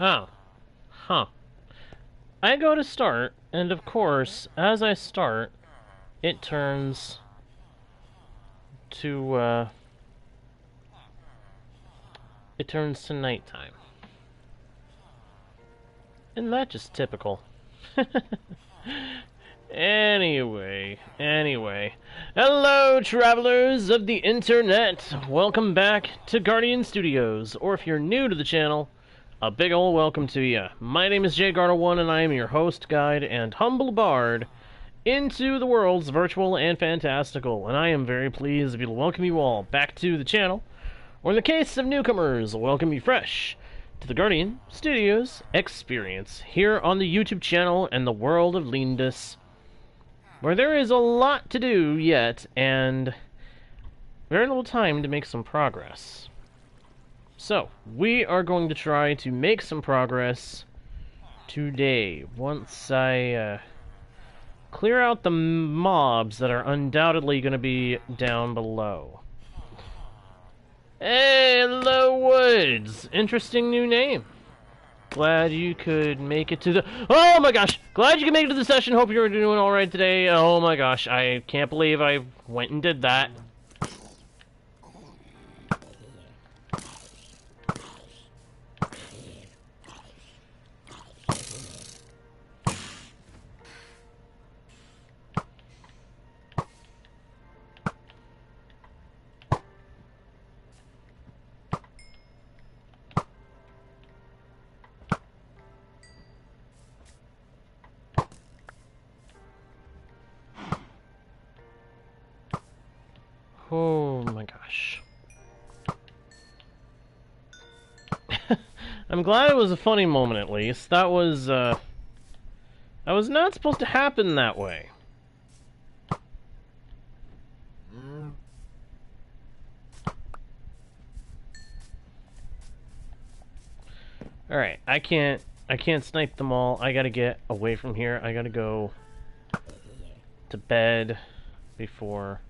Oh. Huh. I go to start, and of course, as I start, it turns to, it turns to nighttime. Isn't that just typical? Anyway. Hello, travelers of the internet! Welcome back to Guardian Studios, or if you're new to the channel, a big ol' welcome to ya. My name is JGarter1, and I am your host, guide, and humble bard into the worlds virtual and fantastical, and I am very pleased to be able to welcome you all back to the channel, or in the case of newcomers, welcome you fresh to the Guardian Studios experience here on the YouTube channel and the world of Lyndas, where there is a lot to do yet, and very little time to make some progress. So, we are going to try to make some progress today, once I clear out the mobs that are undoubtedly going to be down below. Hey, hello, Woods! Interesting new name. Glad you could make it to the... Oh my gosh! Glad you could make it to the session. Hope you're doing alright today. Oh my gosh, I can't believe I went and did that. Oh my gosh. I'm glad it was a funny moment at least. That was not supposed to happen that way. Alright, I can't snipe them all. I gotta get away from here. I gotta go to bed before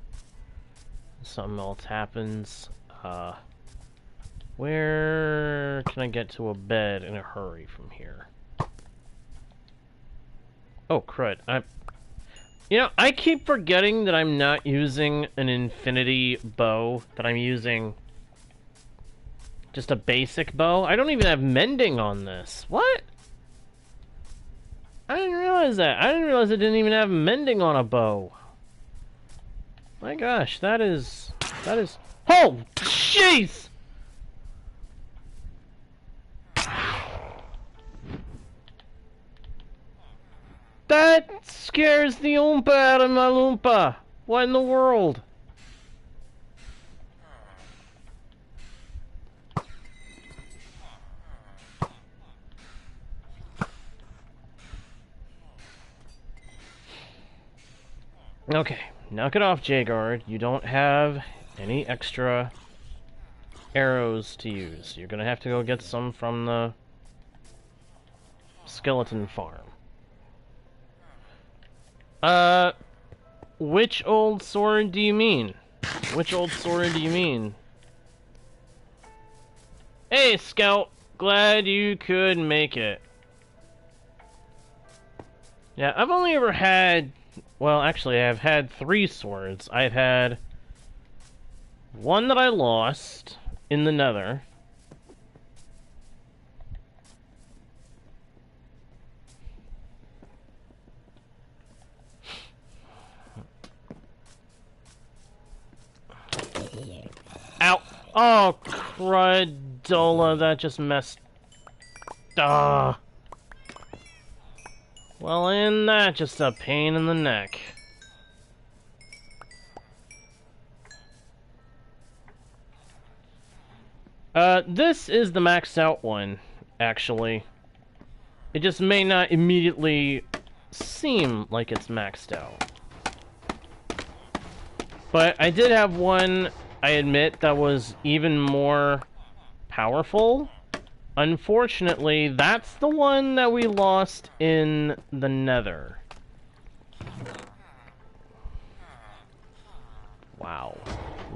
something else happens. Where can I get to a bed in a hurry from here? Oh, crud. You know, I keep forgetting that I'm not using an infinity bow, that I'm using just a basic bow. I don't even have mending on this. What? I didn't realize that. I didn't realize I didn't even have mending on a bow. My gosh, that is... Oh, jeez! That scares the Oompa out of my Loompa. What in the world? Okay, knock it off, J-Guard. You don't have any extra arrows to use. You're gonna have to go get some from the skeleton farm. Which old sword do you mean? Which old sword do you mean? Hey, Scout! Glad you could make it. Yeah, I've only ever had... Well, actually, I've had 3 swords. I've had one that I lost in the Nether. Ow! Oh, crudola, that just messed... Ah. Well, ain't that just a pain in the neck? This is the maxed out one, actually. It just may not immediately seem like it's maxed out. But I did have one, I admit, that was even more powerful. Unfortunately, that's the one that we lost in the Nether. Wow.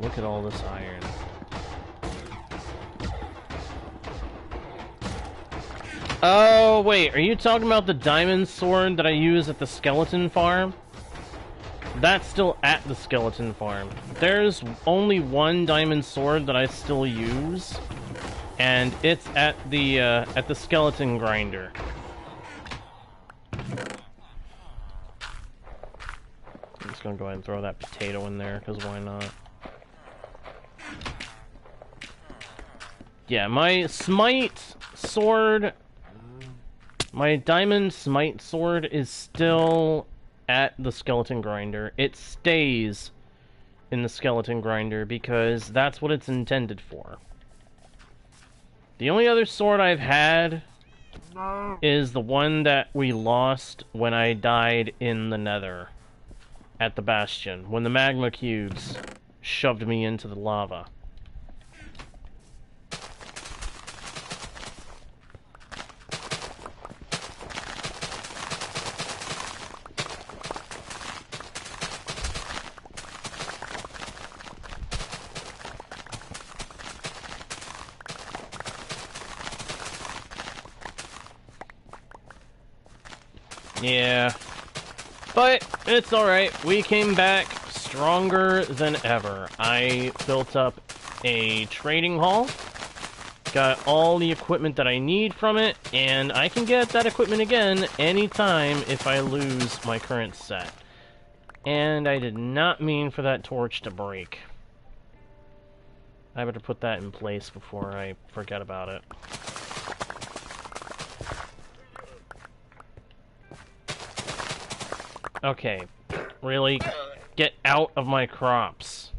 Look at all this iron. Oh, wait, are you talking about the diamond sword that I use at the skeleton farm? That's still at the skeleton farm. There's only one diamond sword that I still use, and it's at the skeleton grinder. I'm just gonna go ahead and throw that potato in there, because why not? Yeah, my smite sword, my diamond smite sword is still at the skeleton grinder. It stays in the skeleton grinder because that's what it's intended for. The only other sword I've had is the one that we lost when I died in the Nether at the Bastion, when the magma cubes shoved me into the lava. Yeah, but it's alright. We came back stronger than ever. I built up a trading hall, got all the equipment that I need from it, and I can get that equipment again anytime if I lose my current set. And I did not mean for that torch to break. I better put that in place before I forget about it. Okay, really? Get out of my crops.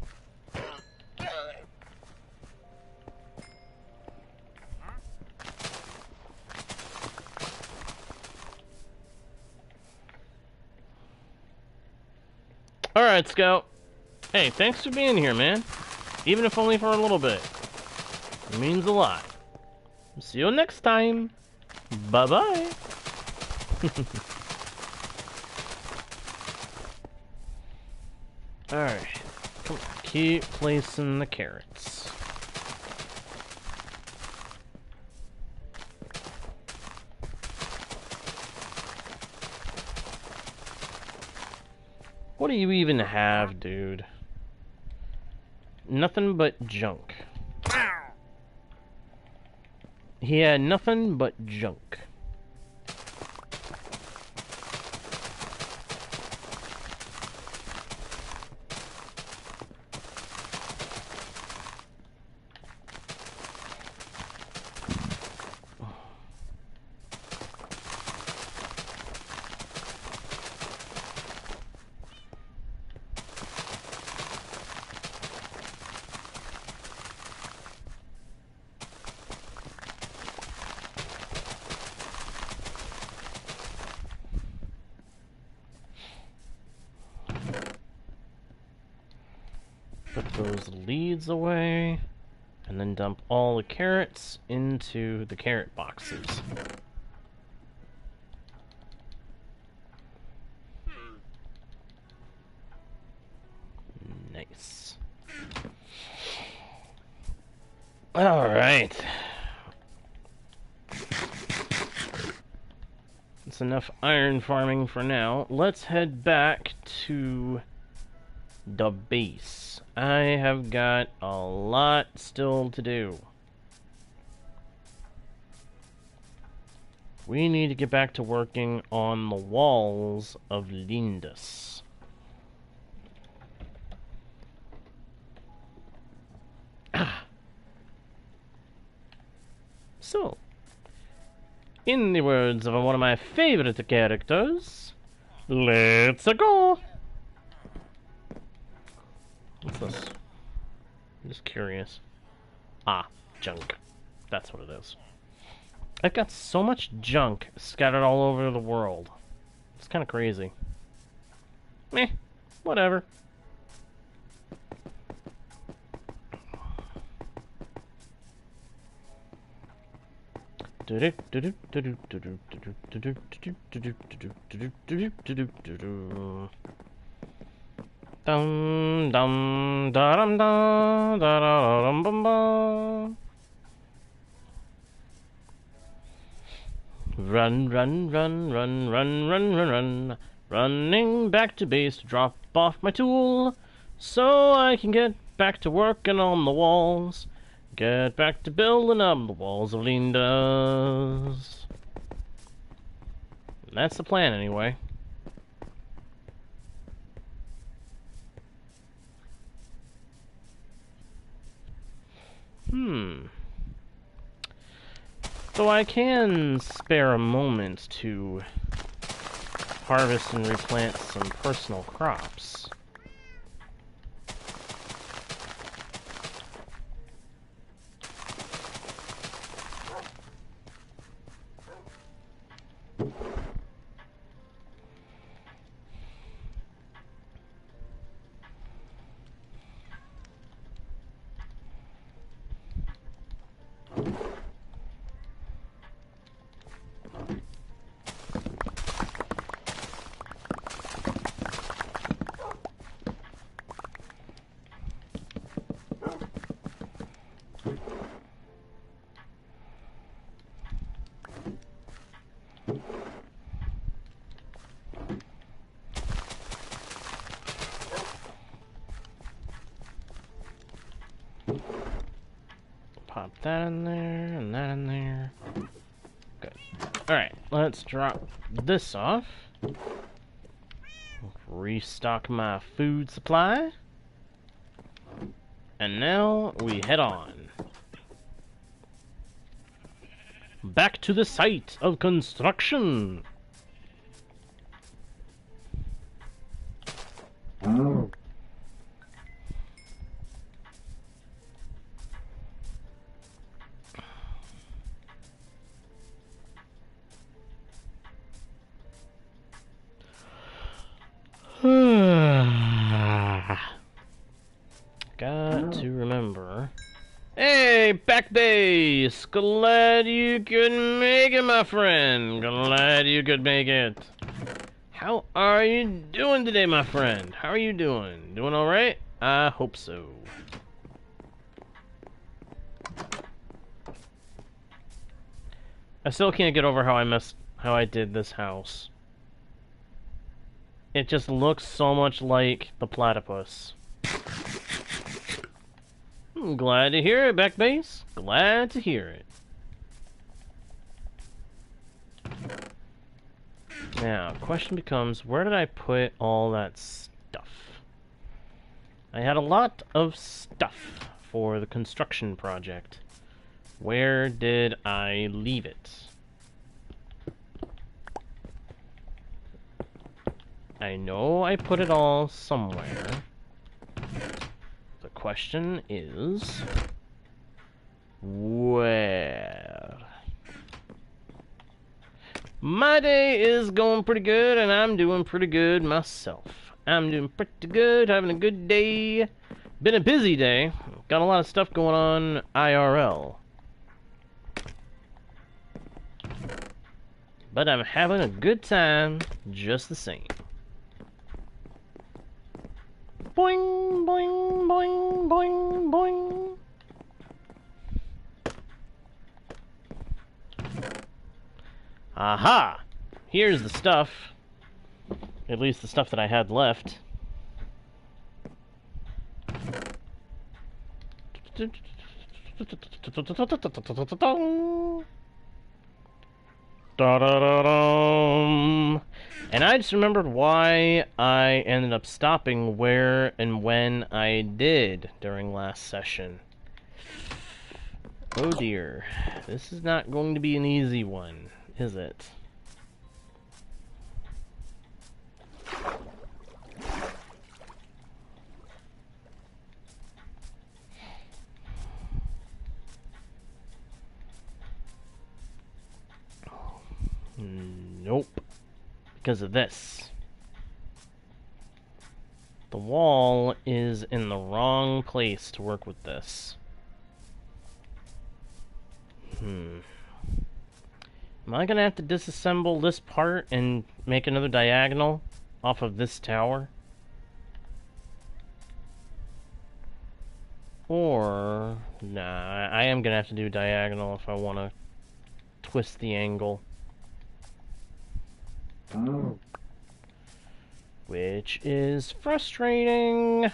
Alright, Scout. Hey, thanks for being here, man. Even if only for a little bit. It means a lot. See you next time. Bye-bye. Alright. Come on. Keep placing the carrots. What do you even have, dude? Nothing but junk. He had nothing but junk. Put those leads away, and then dump all the carrots into the carrot boxes. Nice. Alright. That's enough iron farming for now. Let's head back to the base. I have got a lot still to do. We need to get back to working on the walls of Lyndas. So, in the words of one of my favorite characters, let's go! What's this? I'm just curious. Ah, junk. That's what it is. I've got so much junk scattered all over the world. It's kind of crazy. Meh, whatever. Dum dum da dum da da da dum bum bum. Run, run, run, run, run, run, run, run. Running back to base to drop off my tool, so I can get back to working on the walls. Get back to building up the walls of Lyndas. That's the plan, anyway. So I can spare a moment to harvest and replant some personal crops. Pop that in there, and that in there. Good. Alright, let's drop this off. Restock my food supply. And now we head on. Back to the site of construction. Got to remember. Hey, back base! Glad you could make it, my friend. Glad you could make it. How are you doing today, my friend? How are you doing? Doing alright? I hope so. I still can't get over how I did this house. It just looks so much like the platypus. I'm glad to hear it, back base. Glad to hear it. Now, question becomes, where did I put all that stuff? I had a lot of stuff for the construction project. Where did I leave it? I know I put it all somewhere. The question is, where? My day is going pretty good, and I'm doing pretty good myself. I'm doing pretty good, having a good day. Been a busy day. Got a lot of stuff going on IRL. But I'm having a good time just the same. Boing, boing, boing, boing, boing. Aha! Here's the stuff. At least the stuff that I had left. Da-da-da-dum. And I just remembered why I ended up stopping where and when I did during last session. Oh dear. This is not going to be an easy one, is it? Nope. Because of this. The wall is in the wrong place to work with this. Am I gonna have to disassemble this part and make another diagonal off of this tower? Or, nah, I am gonna have to do diagonal if I want to twist the angle. Which is frustrating.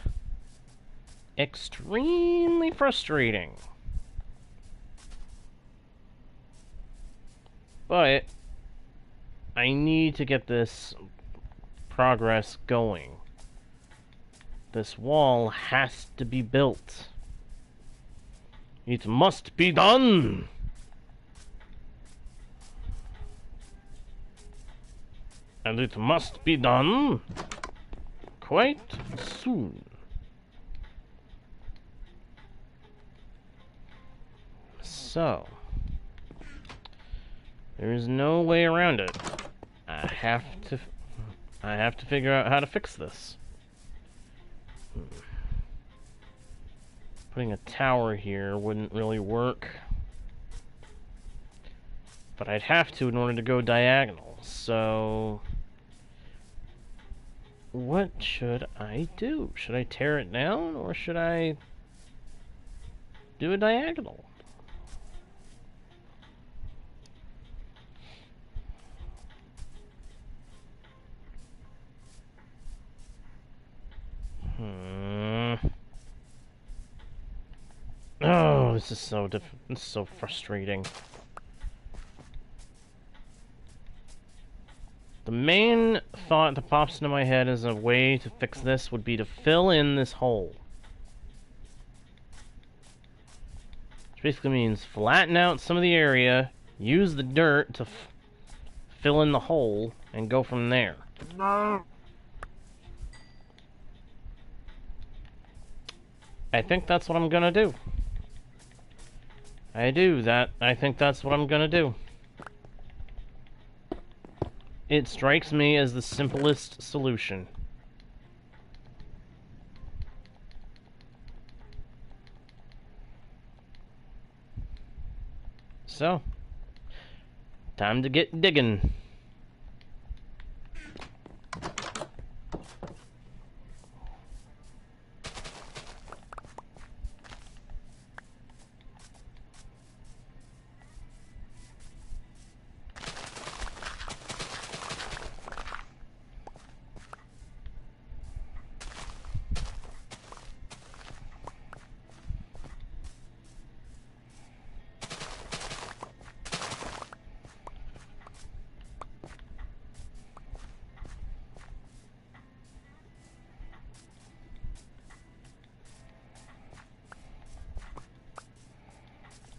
Extremely frustrating. But I need to get this progress going. This wall has to be built. It must be done! And it must be done quite soon. So, there is no way around it. I have to figure out how to fix this. Putting a tower here wouldn't really work. But I'd have to in order to go diagonal, so... what should I do? Should I tear it down, or should I do a diagonal? Oh, this is so this is so frustrating. The main thought that pops into my head as a way to fix this would be to fill in this hole. Which basically means flatten out some of the area, use the dirt to fill in the hole, and go from there. No. I think that's what I'm gonna do. I think that's what I'm gonna do. It strikes me as the simplest solution. So, time to get digging.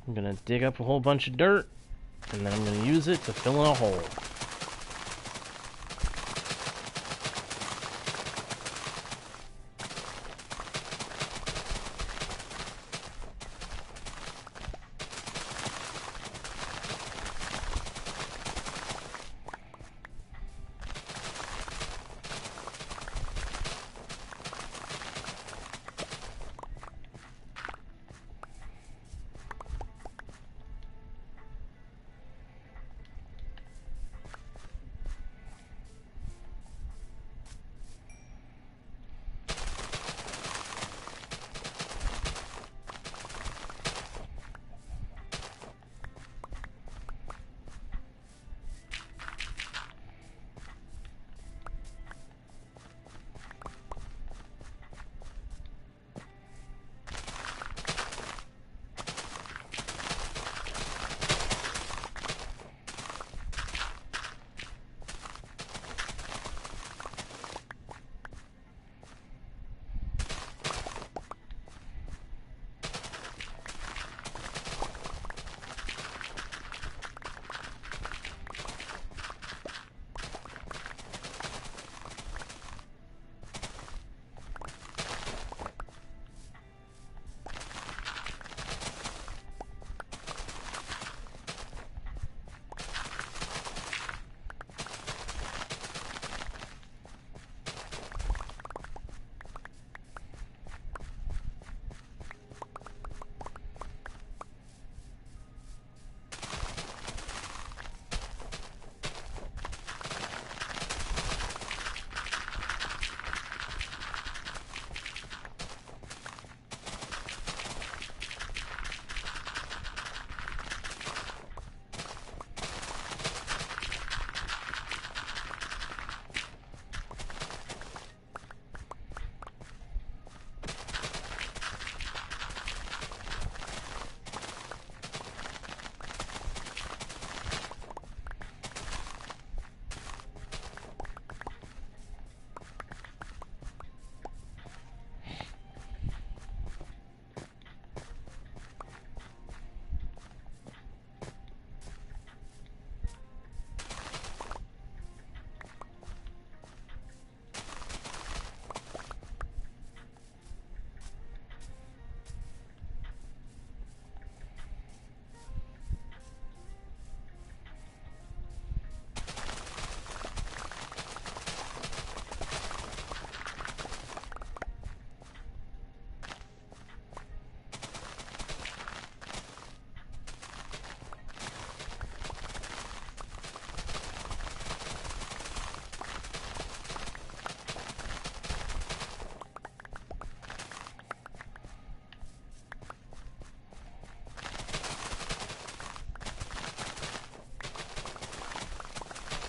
I'm gonna dig up a whole bunch of dirt, and then I'm gonna use it to fill in a hole.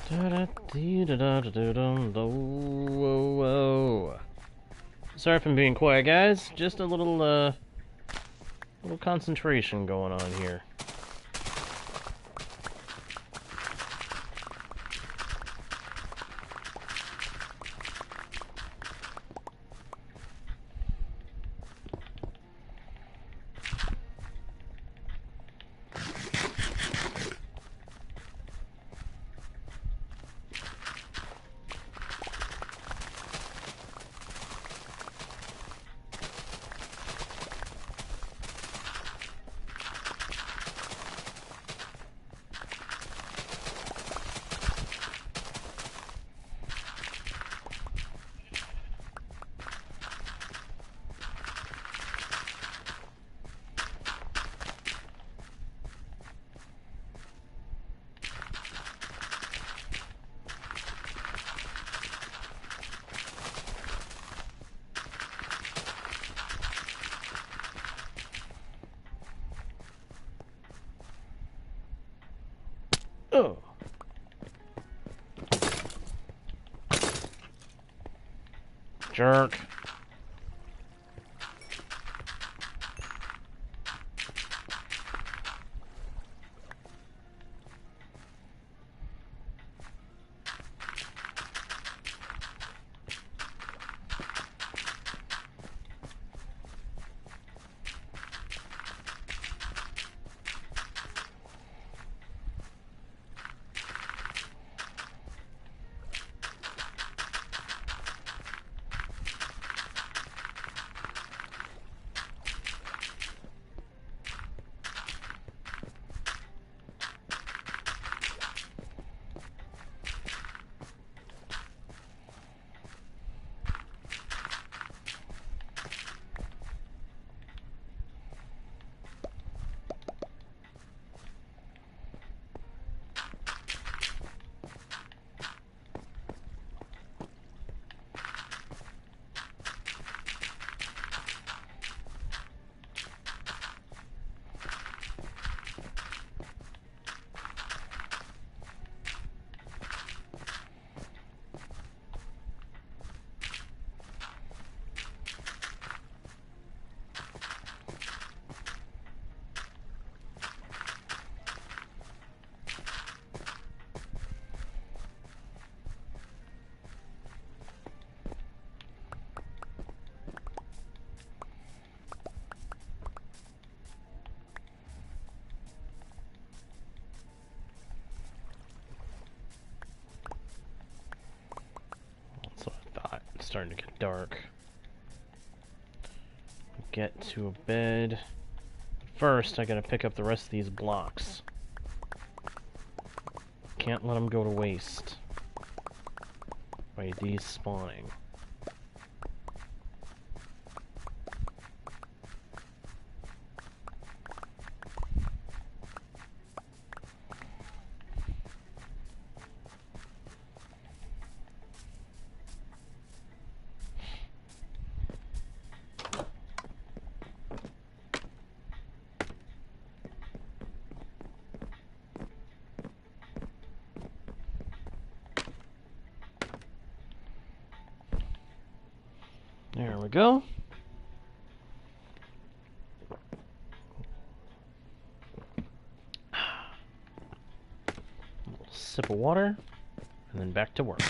Sorry if I'm being quiet, guys. Just a little concentration going on here. Oh. Jerk. Starting to get dark. Get to a bed. First, I gotta pick up the rest of these blocks. Can't let them go to waste by these spawning. There we go. A little sip of water, and then back to work.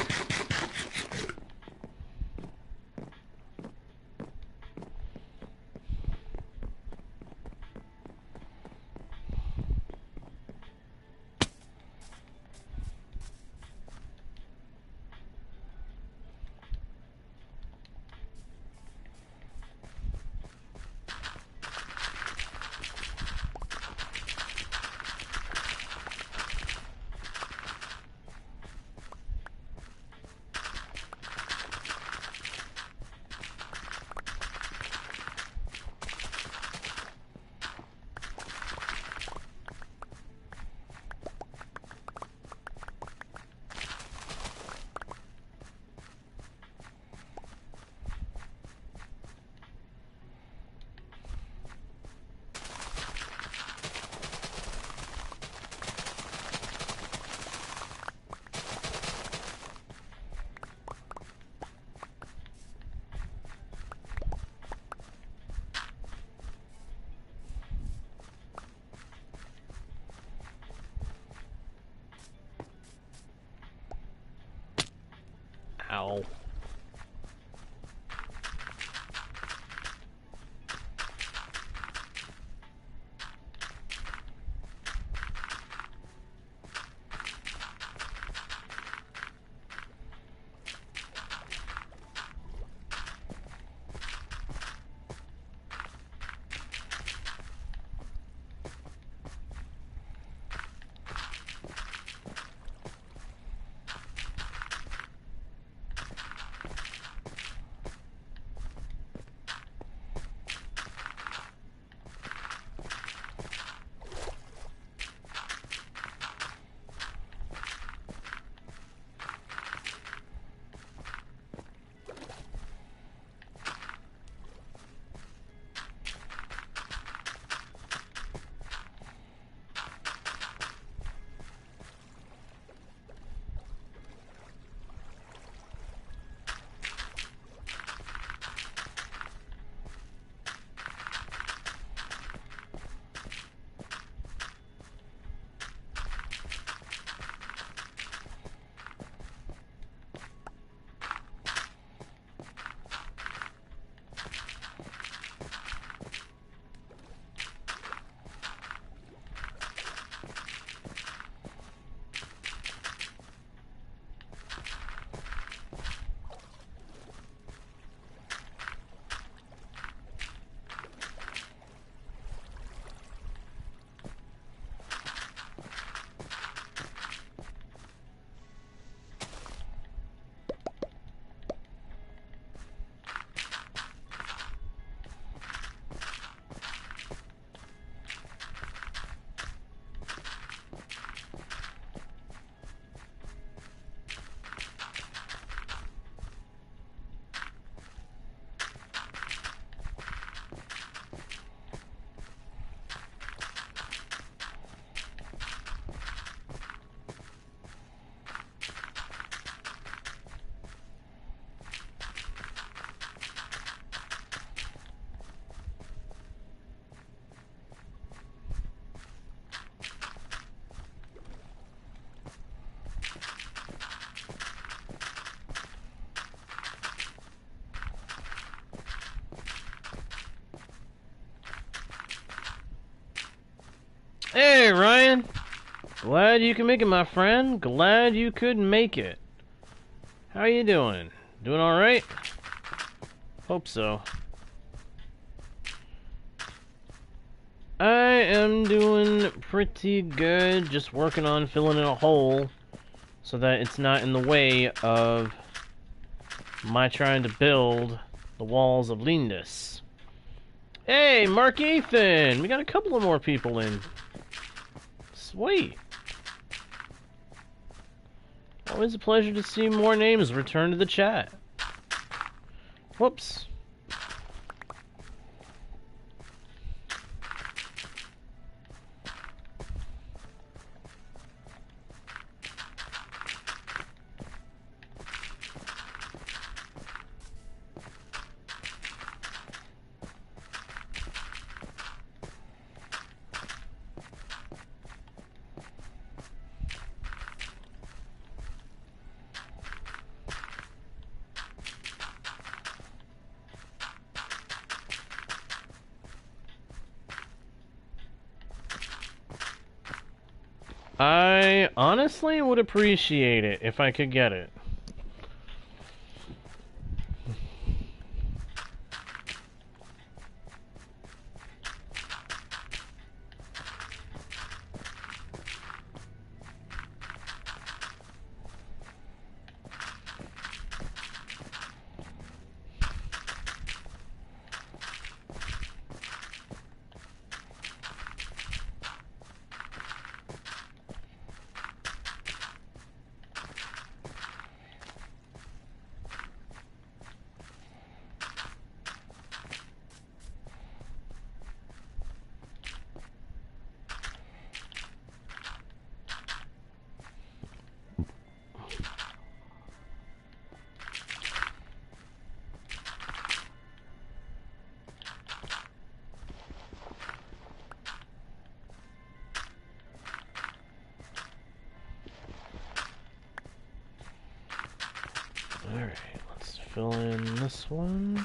Glad you can make it, my friend. Glad you could make it. How you doing? Doing alright? Hope so. I am doing pretty good. Just working on filling in a hole so that it's not in the way of my trying to build the walls of Lyndas. Hey, Mark Ethan! We got a couple of more people in. Sweet. Always a pleasure to see more names return to the chat. Whoops. I honestly would appreciate it if I could get it. Alright, let's fill in this one.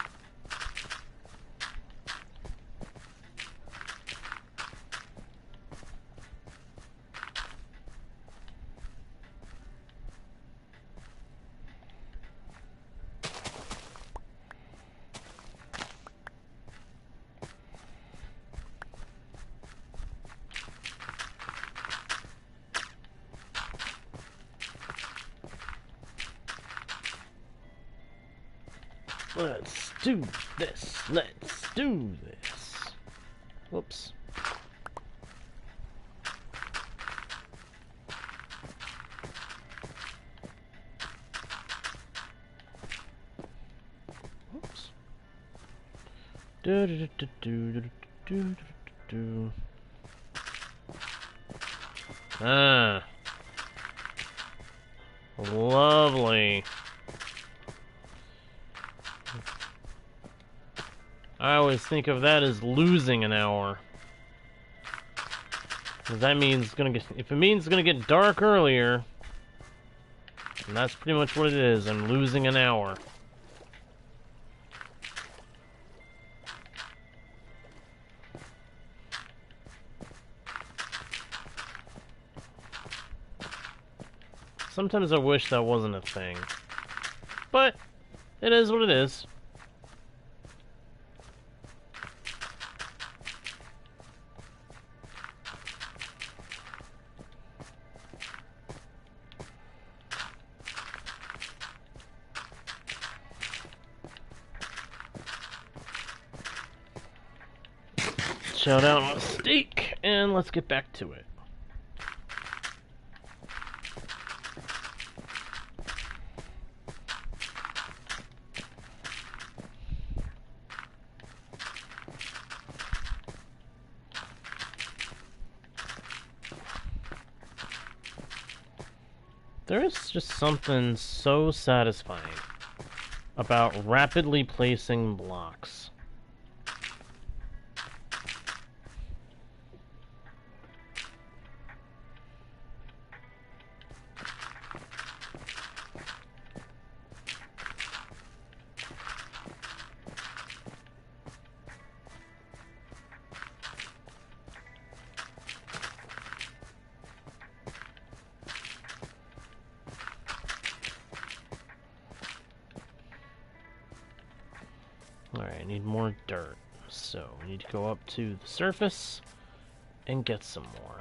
Let's do this. Let's do this. Whoops. Whoops. Do do do do do do do. Ah. Lovely. I always think of that as losing an hour. Because that means it's gonna get, if it means it's gonna get dark earlier, and that's pretty much what it is. I'm losing an hour. Sometimes I wish that wasn't a thing. But it is what it is. Shout out on a steak, and let's get back to it. There is just something so satisfying about rapidly placing blocks. I need more dirt. So, we need to go up to the surface and get some more.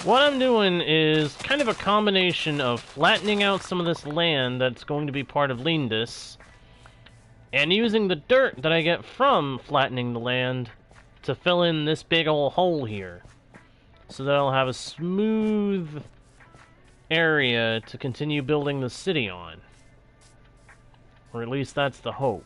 What I'm doing is kind of a combination of flattening out some of this land that's going to be part of Lyndas, and using the dirt that I get from flattening the land to fill in this big old hole here, so that I'll have a smooth area to continue building the city on. Or at least that's the hope.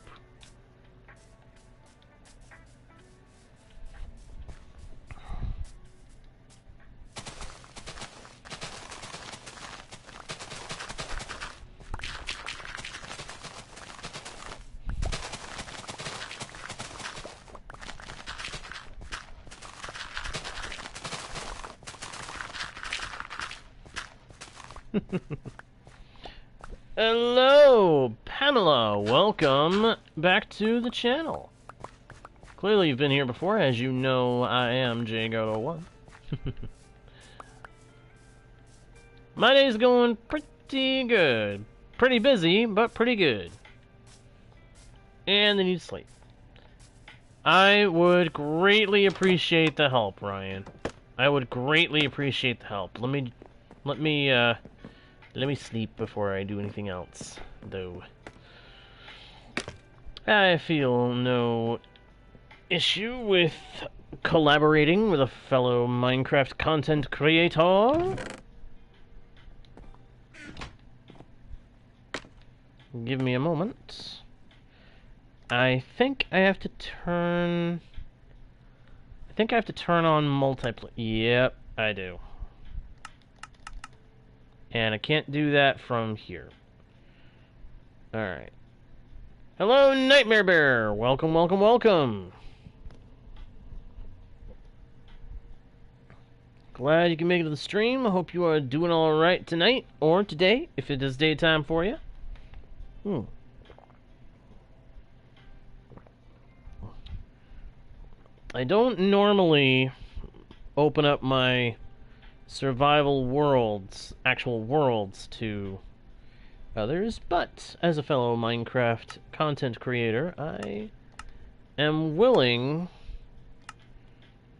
Hello, Pamela. Welcome back to the channel. Clearly you've been here before. As you know, I am JGoto1. My day's going pretty good. Pretty busy, but pretty good. And I need sleep. I would greatly appreciate the help, Ryan. I would greatly appreciate the help. Let me sleep before I do anything else, though. I feel no issue with collaborating with a fellow Minecraft content creator. Give me a moment. I think I have to turn on multiplayer. Yep, I do. And I can't do that from here. Alright. Hello, Nightmare Bear! Welcome, welcome, welcome! Glad you can make it to the stream. I hope you are doing alright tonight, or today, if it is daytime for you. I don't normally open up my survival worlds, actual worlds, to others, but as a fellow Minecraft content creator, I am willing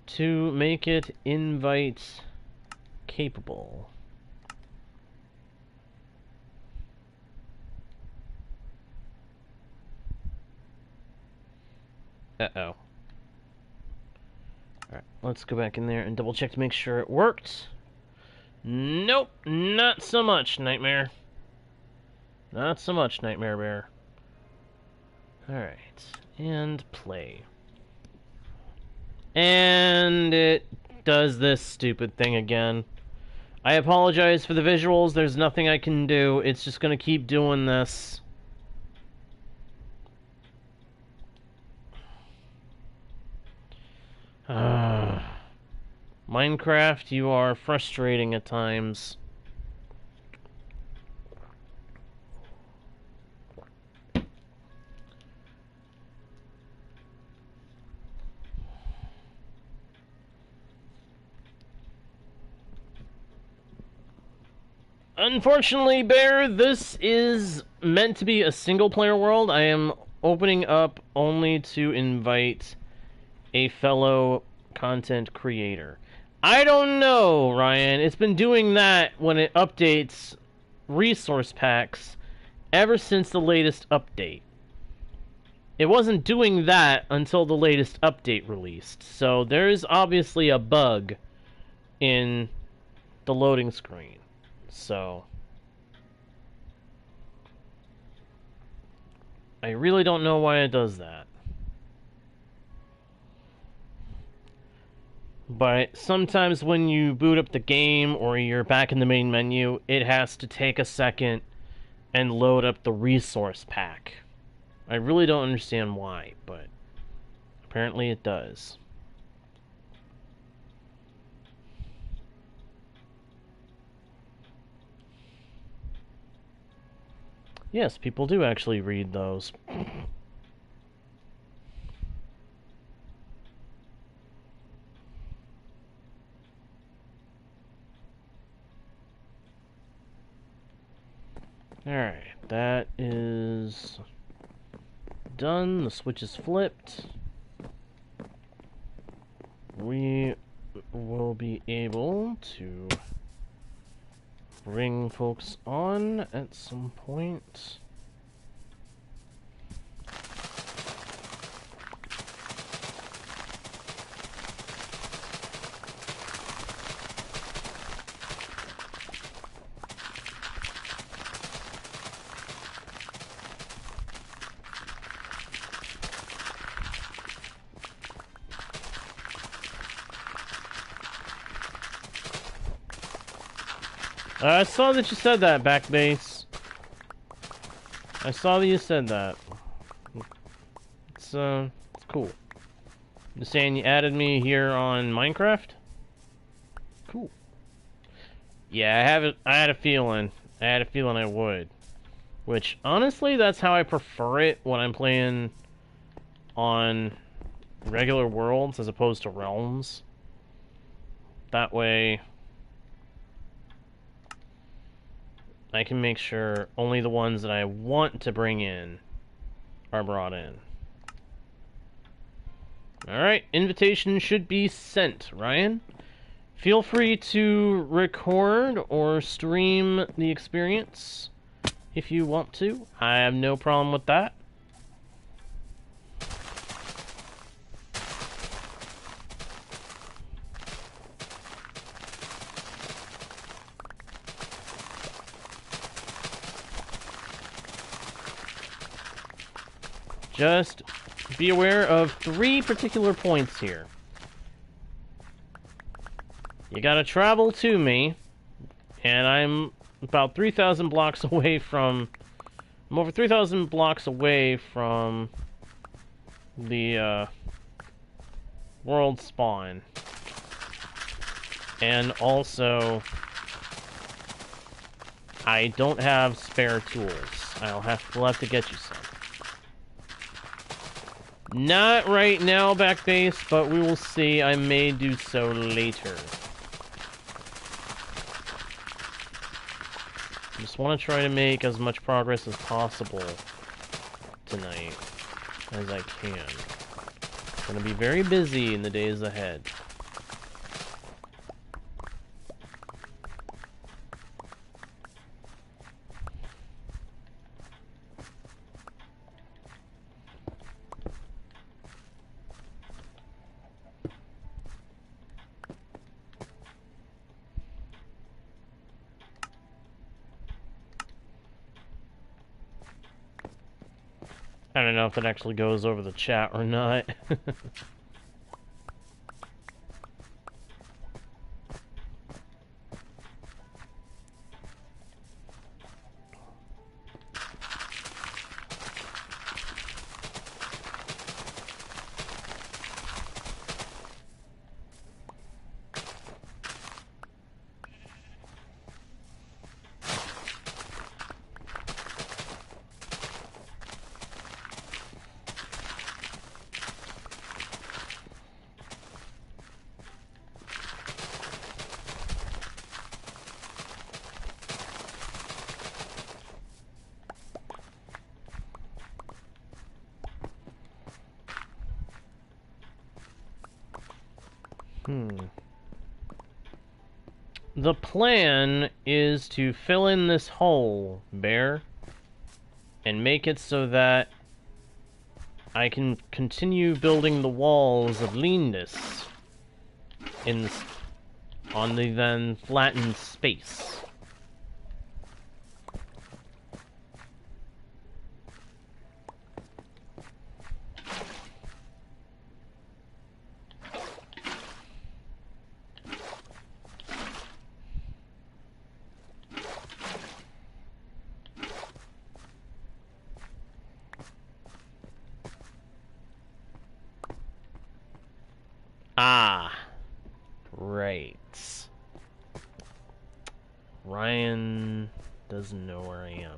to make it invite capable. Uh-oh. Alright, let's go back in there and double check to make sure it worked. Nope, not so much, Nightmare. Not so much, Nightmare Bear. Alright, and play. And it does this stupid thing again. I apologize for the visuals, there's nothing I can do, it's just gonna keep doing this. Minecraft, you are frustrating at times. Unfortunately, Bear, this is meant to be a single-player world. I am opening up only to invite a fellow content creator. I don't know, Ryan. It's been doing that when it updates resource packs ever since the latest update. It wasn't doing that until the latest update released. So there's obviously a bug in the loading screen. So I really don't know why it does that. But sometimes when you boot up the game or you're back in the main menu, it has to take a second and load up the resource pack. I really don't understand why, but apparently it does. Yes, people do actually read those. Alright, that is done. The switch is flipped. We will be able to bring folks on at some point. I saw that you said that, back base. I saw that you said that. It's cool. You're saying you added me here on Minecraft? Cool. Yeah, I had a feeling. I had a feeling I would. Which, honestly, that's how I prefer it when I'm playing on regular worlds as opposed to realms. That way, I can make sure only the ones that I want to bring in are brought in. Alright, invitation should be sent, Ryan. Feel free to record or stream the experience if you want to. I have no problem with that. Just be aware of 3 particular points here. You gotta travel to me, and I'm about 3,000 blocks away from... I'm over 3,000 blocks away from the world spawn. And also, I don't have spare tools. We'll have to get you some. Not right now, back base, but we will see. I may do so later. Just want to try to make as much progress as possible tonight as I can. I'm gonna be very busy in the days ahead. I don't know if it actually goes over the chat or not. The plan is to fill in this hole, Bear, and make it so that I can continue building the walls of Lyndas on the then flattened space. Ah, right. Ryan doesn't know where I am.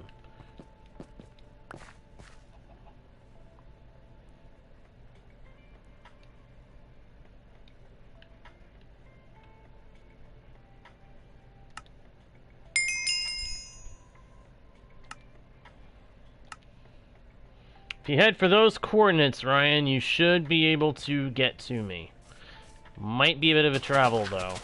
If you head for those coordinates, Ryan, you should be able to get to me. Might be a bit of a travel, though.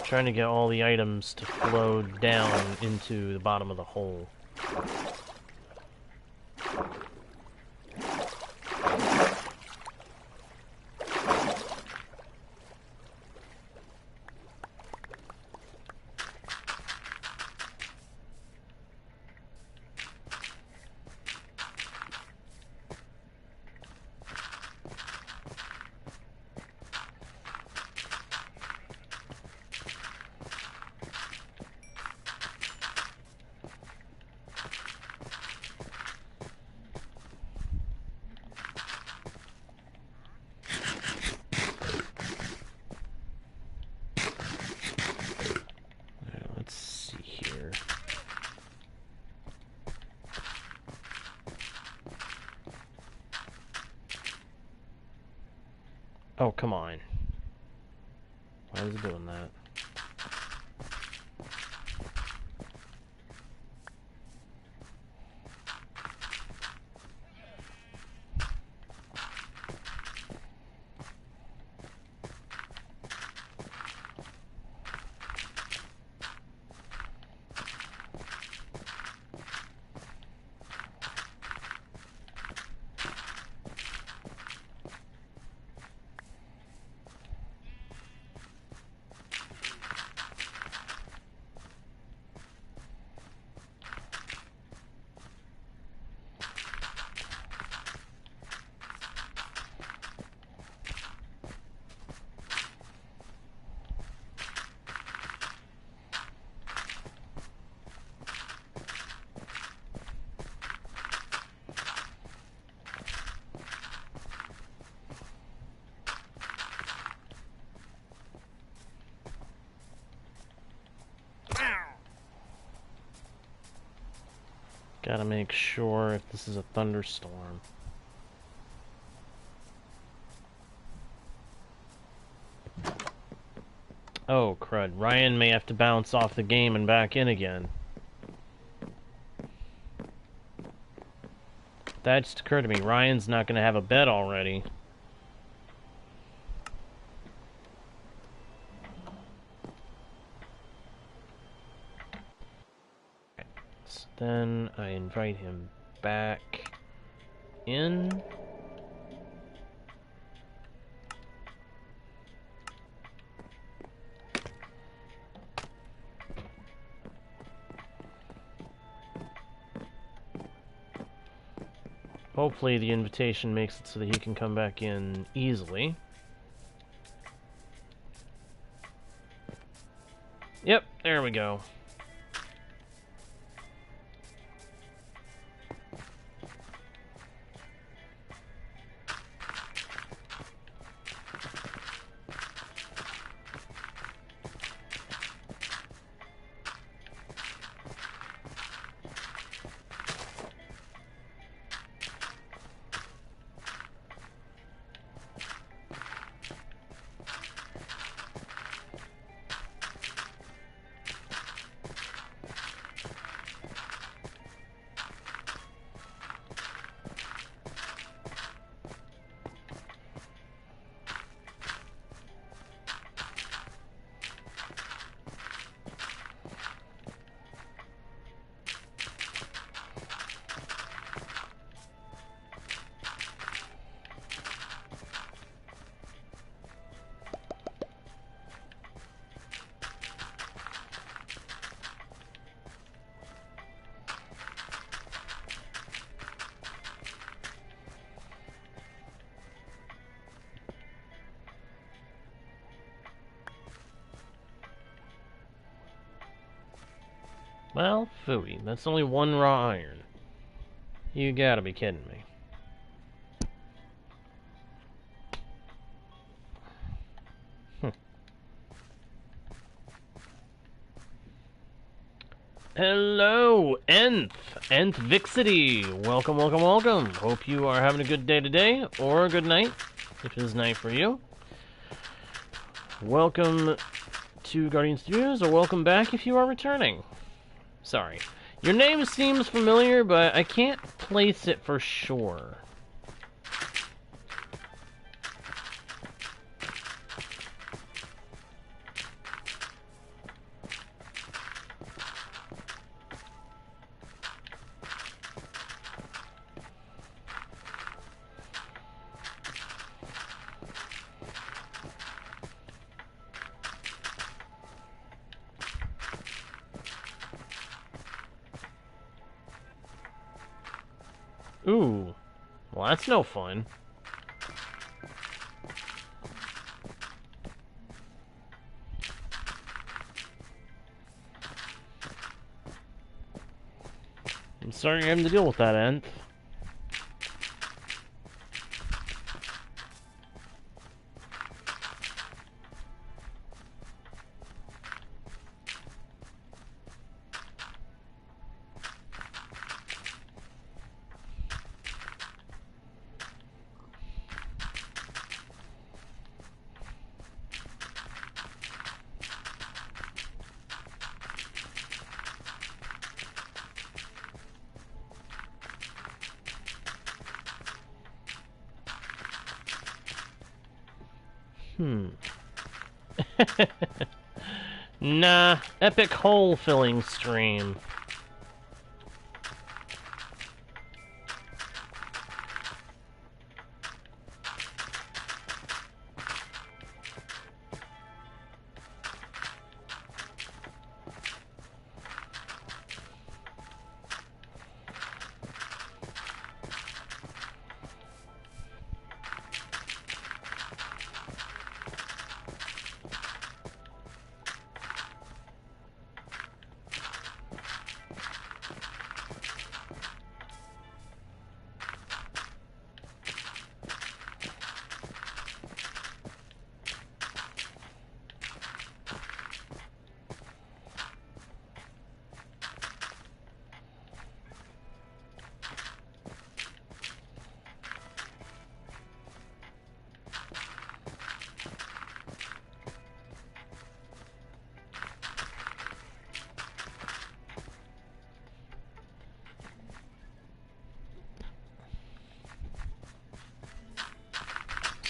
Trying to get all the items to flow down into the bottom of the hole. Oh, come on. Why is it doing that? Gotta make sure if this is a thunderstorm. Oh, crud. Ryan may have to bounce off the game and back in again. That just occurred to me. Ryan's not gonna have a bed already. Then I invite him back in. Hopefully the invitation makes it so that he can come back in easily. Yep, there we go. Well, phooey. That's only one raw iron. You gotta be kidding me. Hello, Nth Vixity. Welcome, welcome, welcome. Hope you are having a good day today, or a good night, if it is night for you. Welcome to Guardian Studios, or welcome back if you are returning. Sorry. Your name seems familiar, but I can't place it for sure. Ooh. Well, that's no fun. I'm sorry you're having to deal with that, Nth. Nah, epic hole filling stream.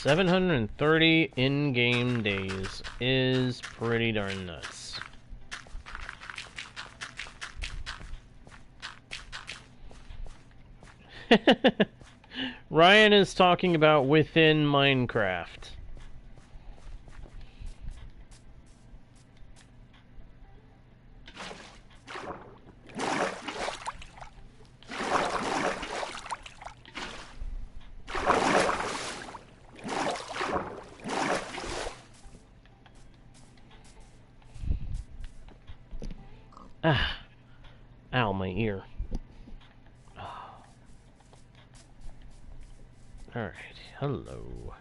$730 in-game days is pretty darn nuts. Ryan is talking about within Minecraft. Ah, ow, my ear. Alright, hello.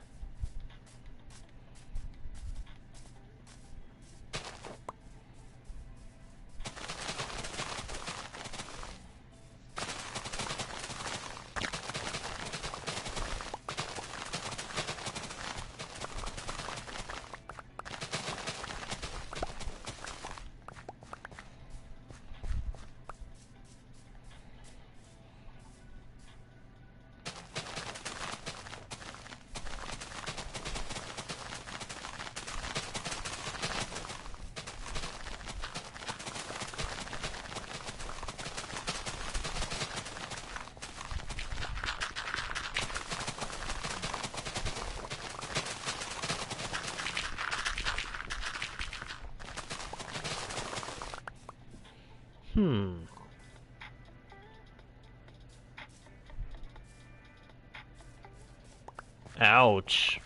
Ouch.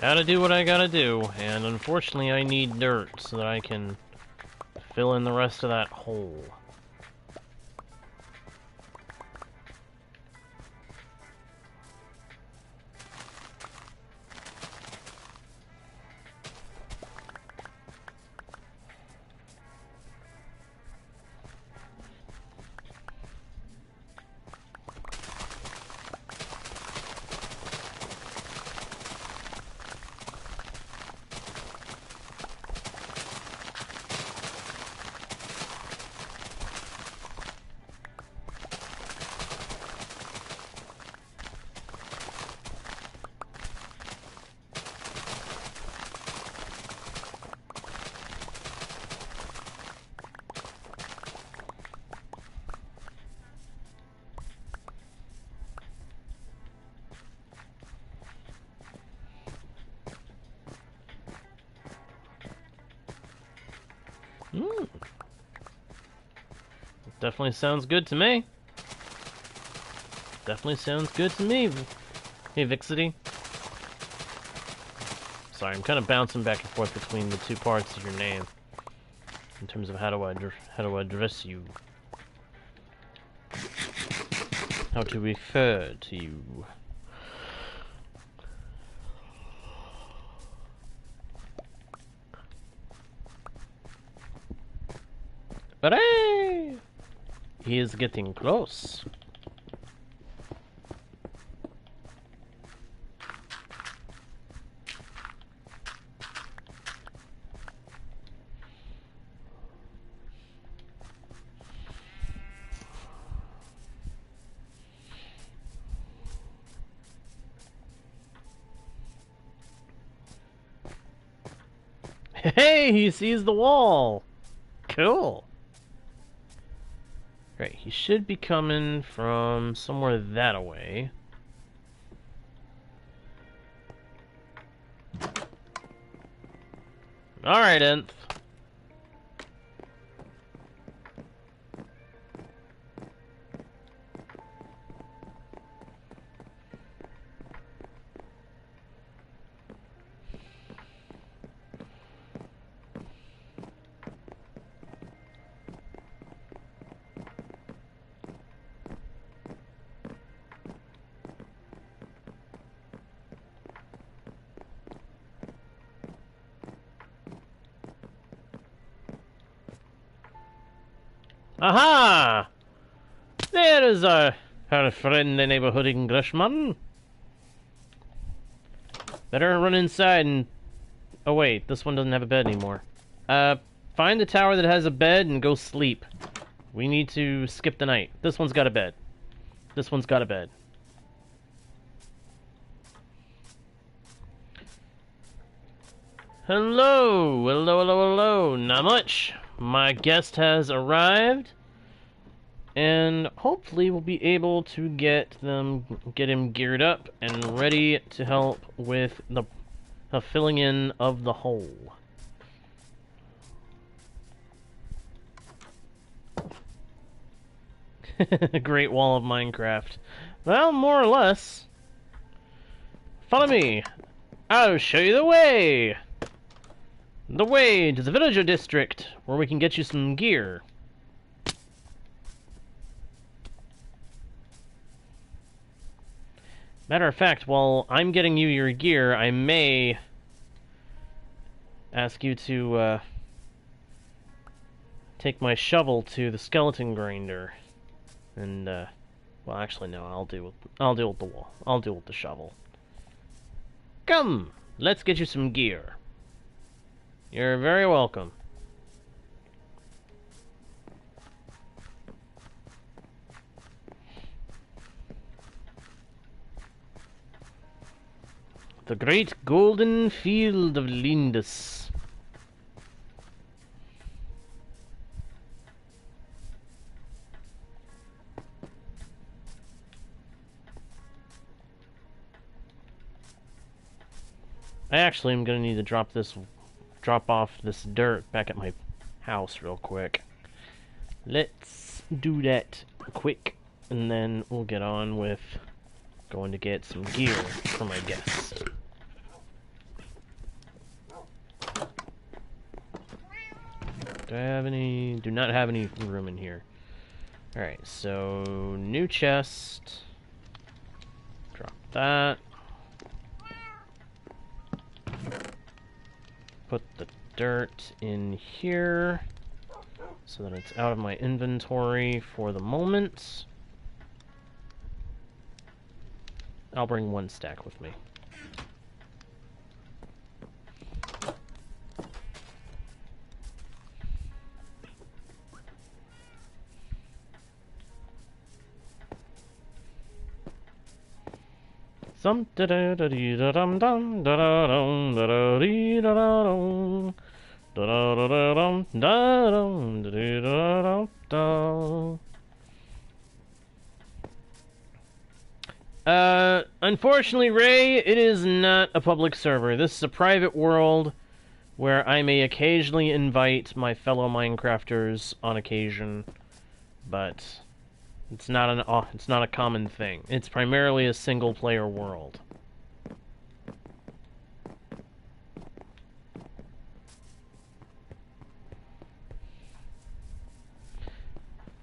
Gotta do what I gotta do, and unfortunately I need dirt so that I can fill in the rest of that hole. Mm. Definitely sounds good to me. Definitely sounds good to me. Hey, Vixity. Sorry, I'm kind of bouncing back and forth between the two parts of your name in terms of how do I address you, how to refer to you. But hey, he is getting close. Hey, he sees the wall. Cool. Right, he should be coming from somewhere that away. Alright, Nth. Aha! There is our friend, the neighborhood Englishman. Better run inside and... Oh wait, this one doesn't have a bed anymore. Find the tower that has a bed and go sleep. We need to skip the night. This one's got a bed. This one's got a bed. Hello! Hello, hello, hello! Not much. My guest has arrived. And hopefully we'll be able to get him geared up and ready to help with the filling in of the hole. Great Wall of Minecraft. Well, more or less. Follow me. I'll show you the way. The way to the villager district, where we can get you some gear. Matter of fact, while I'm getting you your gear, I may ask you to take my shovel to the skeleton grinder, and well, actually, no, I'll deal with the wall. I'll deal with the shovel. Come, let's get you some gear. You're very welcome. The great golden field of Lyndas. I actually am going to need to drop this drop off this dirt back at my house real quick. Let's do that quick, and then we'll get on with going to get some gear for my guest. Do I have any? Do not have any room in here. Alright, so new chest. Drop that. Put the dirt in here so that it's out of my inventory for the moment. I'll bring one stack with me. Some da da da dee da dum dum da da dum da da dee da da dum da da da da dum da dum da dee da da dum. Unfortunately, Ray, it is not a public server. This is a private world where I may occasionally invite my fellow Minecrafters on occasion, but it's not a common thing. It's primarily a single-player world.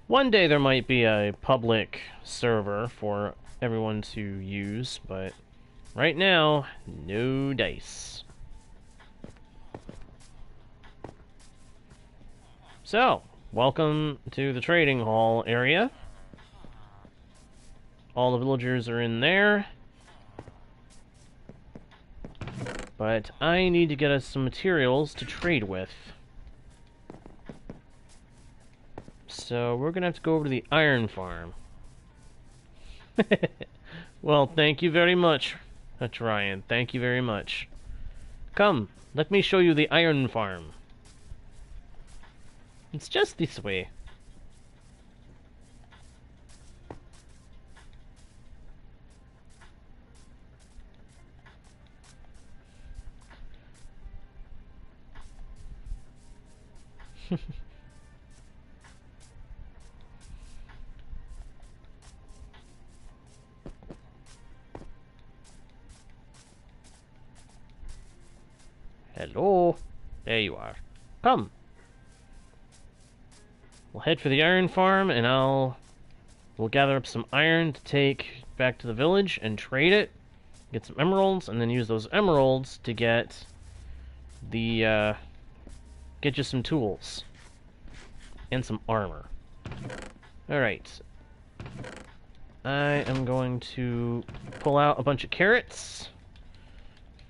One day there might be a public server for everyone to use, but right now, no dice. So, welcome to the trading hall area. All the villagers are in there. But I need to get us some materials to trade with. So we're gonna have to go over to the iron farm. Well, thank you very much. That's Ryan. Thank you very much. Come, let me show you the iron farm. It's just this way. Hello. There you are. Come. We'll head for the iron farm, and we'll gather up some iron to take back to the village and trade it. Get some emeralds, and then use those emeralds to get the get you some tools and some armor. Alright. I am going to pull out a bunch of carrots.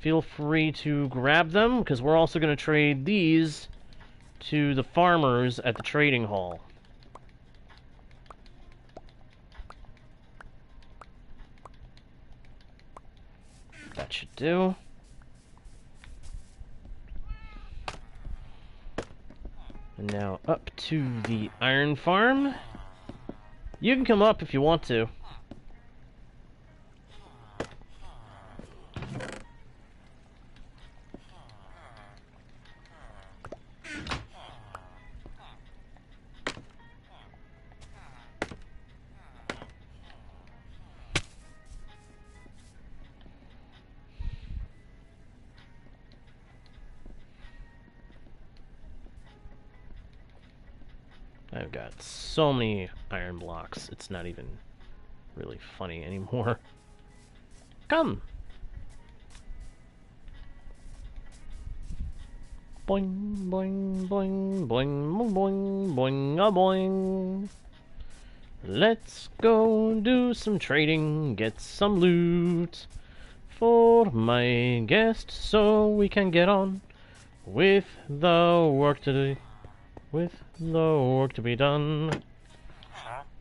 Feel free to grab them, because we're also going to trade these to the farmers at the trading hall. That should do. And now up to the iron farm. You can come up if you want to. I've got so many iron blocks, it's not even really funny anymore. Come! Boing, boing, boing, boing, boing, boing, a boing. Let's go do some trading, get some loot for my guest, so we can get on with the work to do. With the work to be done,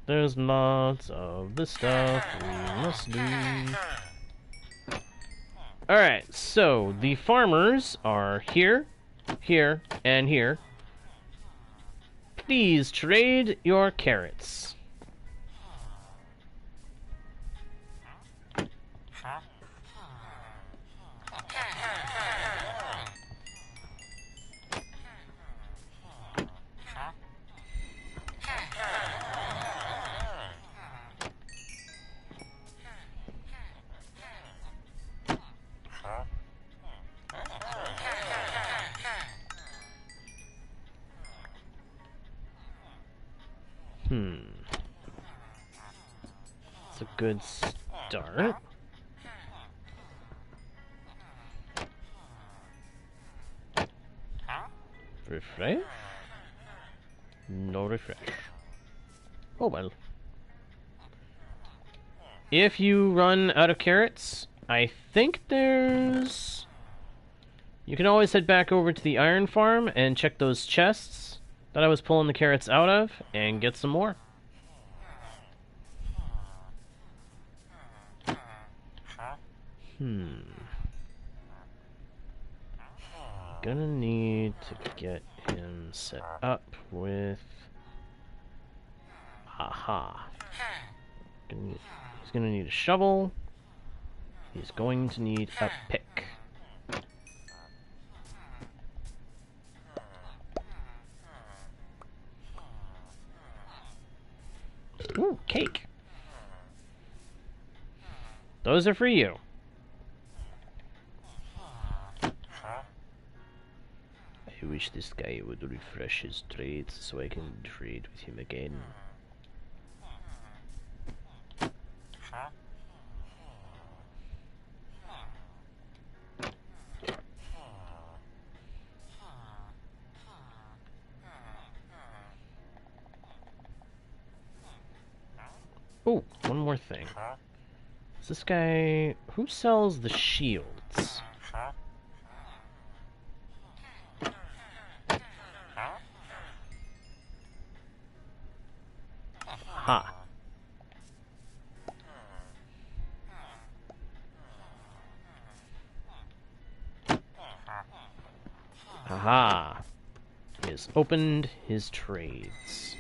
there's lots of the stuff we must do. Alright, so the farmers are here, here, and here. Please trade your carrots. That's a good start. Refresh? No refresh. Oh well. If you run out of carrots, I think there's... You can always head back over to the iron farm and check those chests that I was pulling the carrots out of and get some more. Gonna need to get him set up with... Aha. He's gonna need a shovel. He's going to need a pick. Ooh, cake. Those are for you. I wish this guy would refresh his trades so I can trade with him again. Oh, one more thing. Is this guy... Who sells the shields? Ha. Aha. He has opened his trades.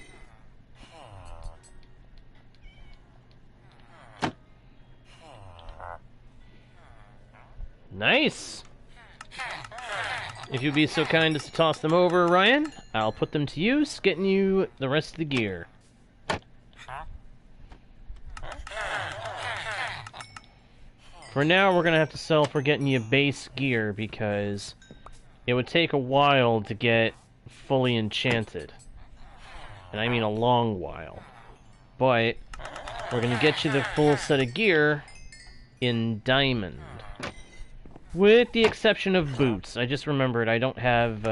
Nice! If you'd be so kind as to toss them over, Ryan, I'll put them to use, getting you the rest of the gear. For now, we're gonna have to sell for getting you base gear, because it would take a while to get fully enchanted. And I mean a long while. But we're gonna get you the full set of gear in diamond. With the exception of boots. I just remembered I don't have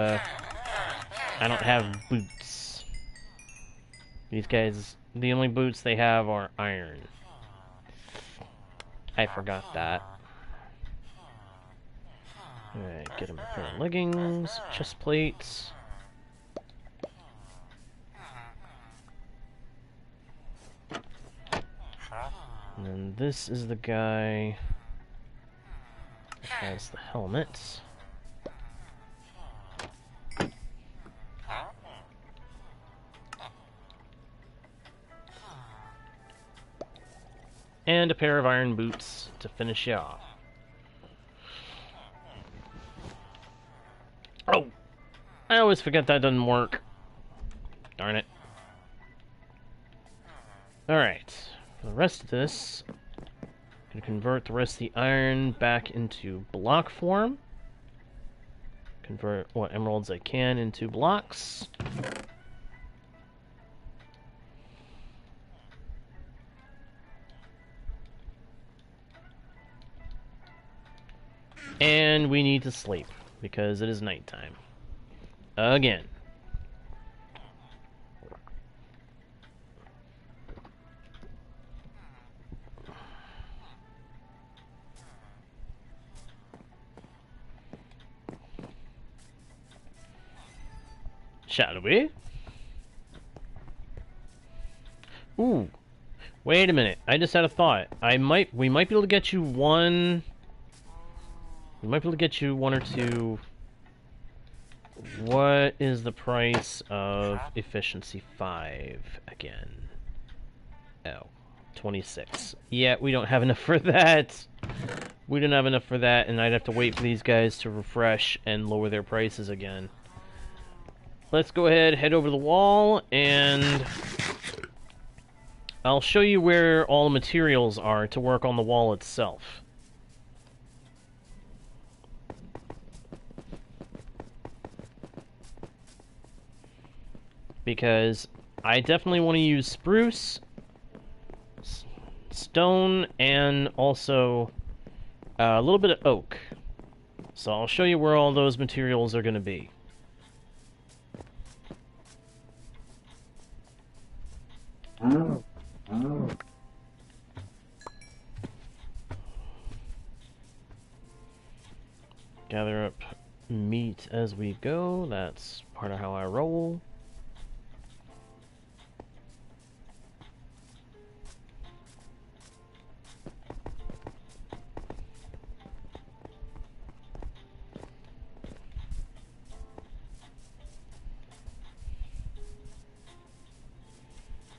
boots. These guys, the only boots they have are iron. I forgot that. Alright, get him a pair of leggings, chest plates. And then this is the guy that has the helmet. And a pair of iron boots to finish you off. Oh! I always forget that doesn't work. Darn it. Alright. For the rest of this, I'm going to convert the rest of the iron back into block form. Convert what emeralds I can into blocks. And we need to sleep, because it is nighttime. Again. Shall we? Ooh. Wait a minute. I just had a thought. We might be able to get you one... We might be able to get you one or two... What is the price of efficiency 5 again? Oh, 26. Yeah, we don't have enough for that. We don't have enough for that, and I'd have to wait for these guys to refresh and lower their prices again. Let's go ahead, head over the wall, and I'll show you where all the materials are to work on the wall itself. Because I definitely want to use spruce, stone and also a little bit of oak. So I'll show you where all those materials are going to be. Gather up meat as we go. That's part of how I roll.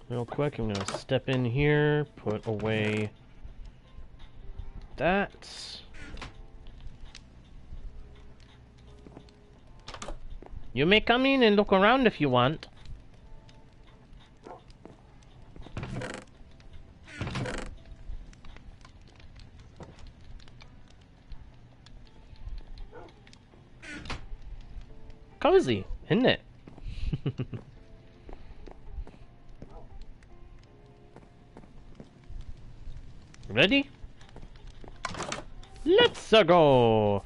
Real quick, I'm going to step in here, put away that. You may come in and look around if you want. Cozy, isn't it? Ready? Let's go!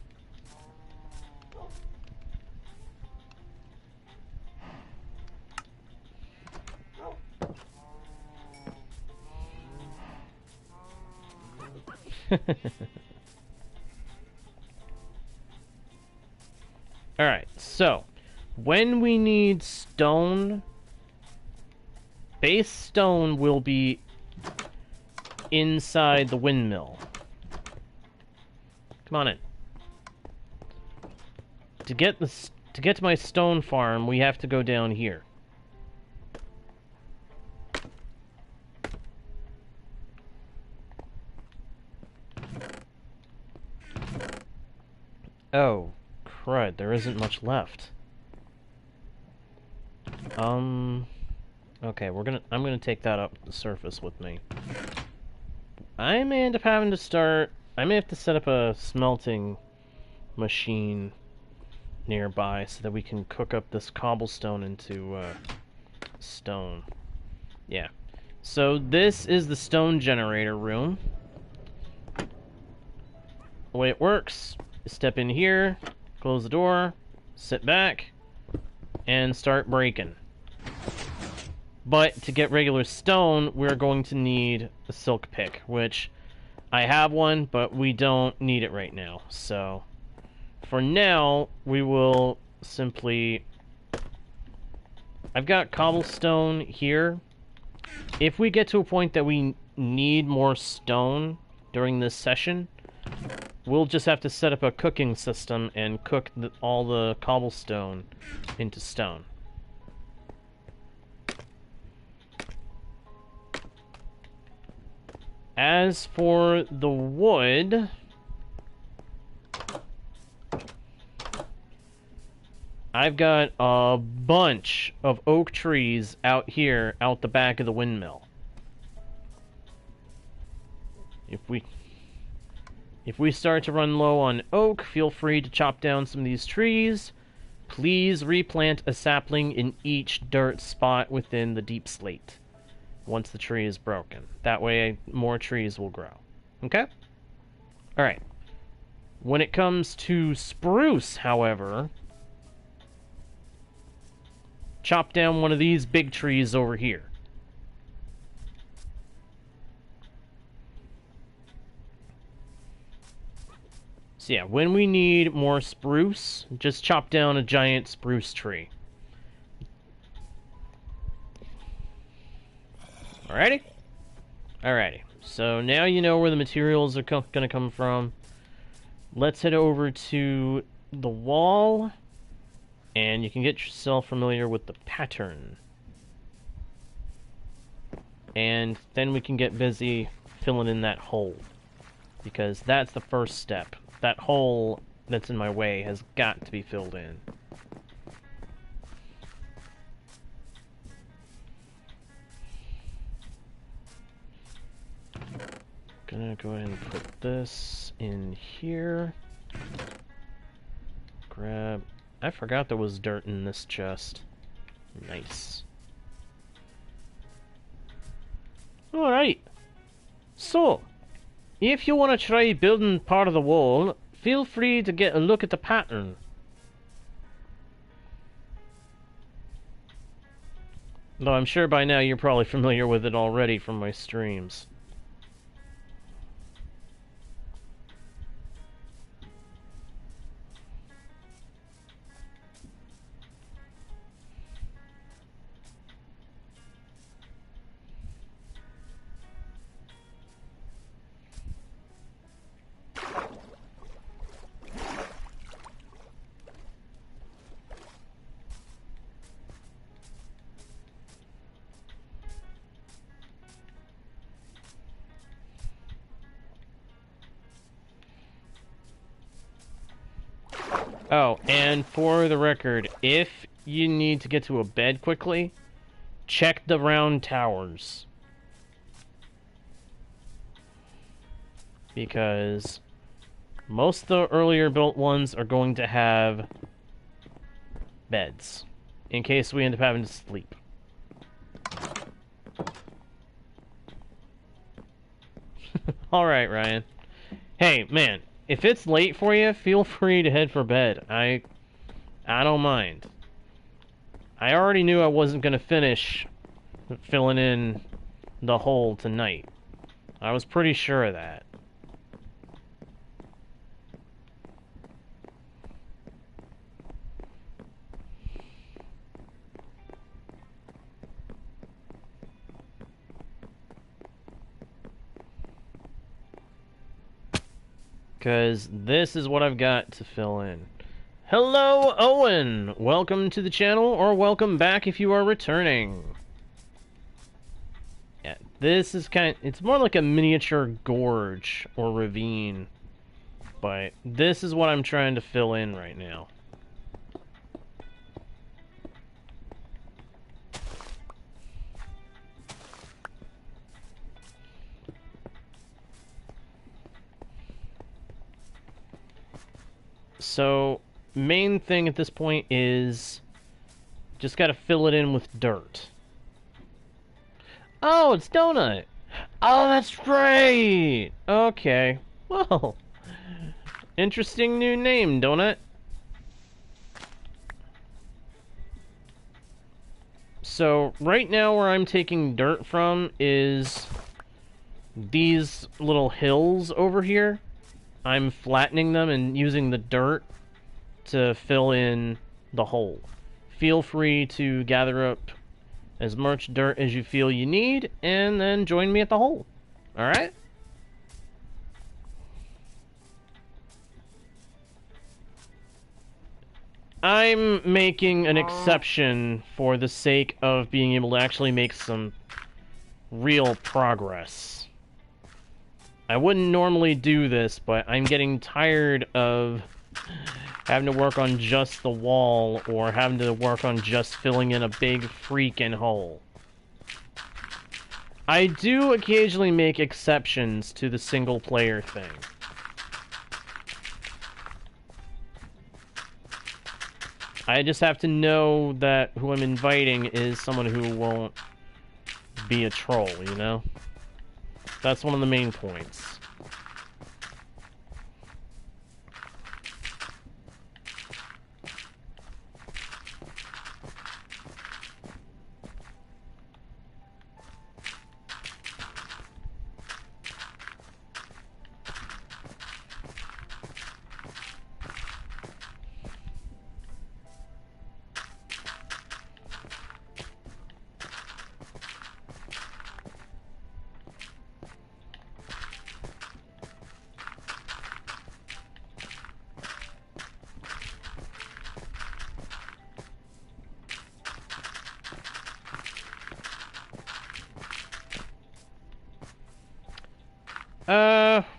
Alright, so when we need stone, base stone will be inside the windmill. Come on in. To get to my stone farm, we have to go down here. Oh, crud, there isn't much left. Okay, I'm gonna take that up the surface with me. I may end up having to I may have to set up a smelting machine nearby so that we can cook up this cobblestone into stone. Yeah. So this is the stone generator room. The way it works, you step in here, close the door, sit back, and start breaking. But to get regular stone, we're going to need a silk pick, which I have one, but we don't need it right now. So for now, we will simply... I've got cobblestone here. If we get to a point that we need more stone during this session, we'll just have to set up a cooking system and cook all the cobblestone into stone. As for the wood, I've got a bunch of oak trees out here, out the back of the windmill. If we start to run low on oak, feel free to chop down some of these trees. Please replant a sapling in each dirt spot within the deep slate once the tree is broken. That way, more trees will grow. Okay? Alright. When it comes to spruce, however, chop down one of these big trees over here. So yeah, when we need more spruce, just chop down a giant spruce tree. Alrighty? Alrighty. So now you know where the materials are gonna come from. Let's head over to the wall, and you can get yourself familiar with the pattern. And then we can get busy filling in that hole, because that's the first step. That hole that's in my way has got to be filled in. Gonna go ahead and put this in here. Grab... I forgot there was dirt in this chest. Nice. Alright. So, if you want to try building part of the wall, feel free to get a look at the pattern. Though I'm sure by now you're probably familiar with it already from my streams. Oh, and for the record, if you need to get to a bed quickly, check the round towers. Because most of the earlier built ones are going to have beds, in case we end up having to sleep. Alright, Ryan. Hey, man. If it's late for you, feel free to head for bed. I don't mind. I already knew I wasn't going to finish filling in the hole tonight. I was pretty sure of that. Because this is what I've got to fill in. Hello, Owen! Welcome to the channel, or welcome back if you are returning. Yeah, this is it's more like a miniature gorge or ravine. But this is what I'm trying to fill in right now. So, main thing at this point is just gotta fill it in with dirt. Oh, it's Donut! Oh, that's great! Okay. Well, interesting new name, Donut. So, right now where I'm taking dirt from is these little hills over here. I'm flattening them and using the dirt to fill in the hole. Feel free to gather up as much dirt as you feel you need, and then join me at the hole. Alright? I'm making an exception for the sake of being able to actually make some real progress. I wouldn't normally do this, but I'm getting tired of having to work on just the wall or having to work on just filling in a big freaking hole. I do occasionally make exceptions to the single player thing. I just have to know that who I'm inviting is someone who won't be a troll, you know? That's one of the main points.